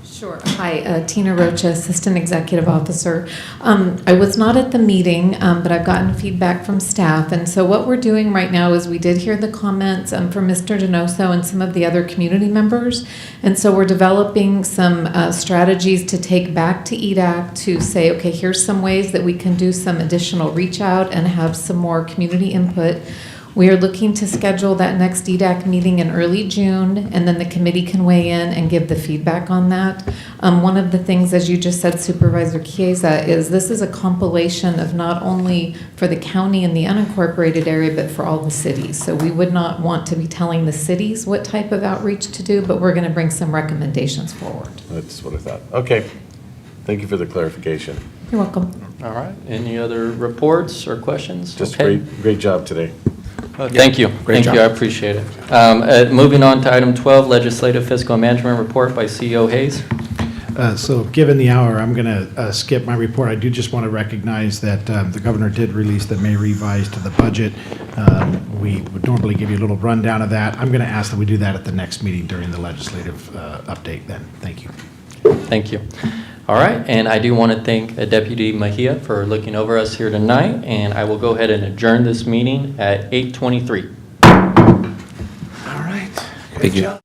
Sure. Hi, Tina Rocha, Assistant Executive Officer. I was not at the meeting, but I've gotten feedback from staff. And so what we're doing right now is we did hear the comments from Mr. Donoso and some of the other community members. And so we're developing some strategies to take back to EDAC to say, okay, here's some ways that we can do some additional reach out and have some more community input. We are looking to schedule that next EDAC meeting in early June, and then the committee can weigh in and give the feedback on that. One of the things, as you just said, Supervisor Chiesa, is this is a compilation of not only for the county and the unincorporated area, but for all the cities. So we would not want to be telling the cities what type of outreach to do, but we're going to bring some recommendations forward. That's what I thought. Okay. Thank you for the clarification. You're welcome. All right. Any other reports or questions? Just Okay. great job today. Thank you. Thank you. I appreciate it. Moving on to item 12, Legislative Fiscal Management Report by CEO Hayes. So given the hour, I'm going to skip my report. I do just want to recognize that the governor did release the May revise to the budget. We would normally give you a little rundown of that. I'm going to ask that we do that at the next meeting during the legislative update then. Thank you. Thank you. All right, and I do want to thank Deputy Mejia for looking over us here tonight, and I will go ahead and adjourn this meeting at 8:23. All right. Good job.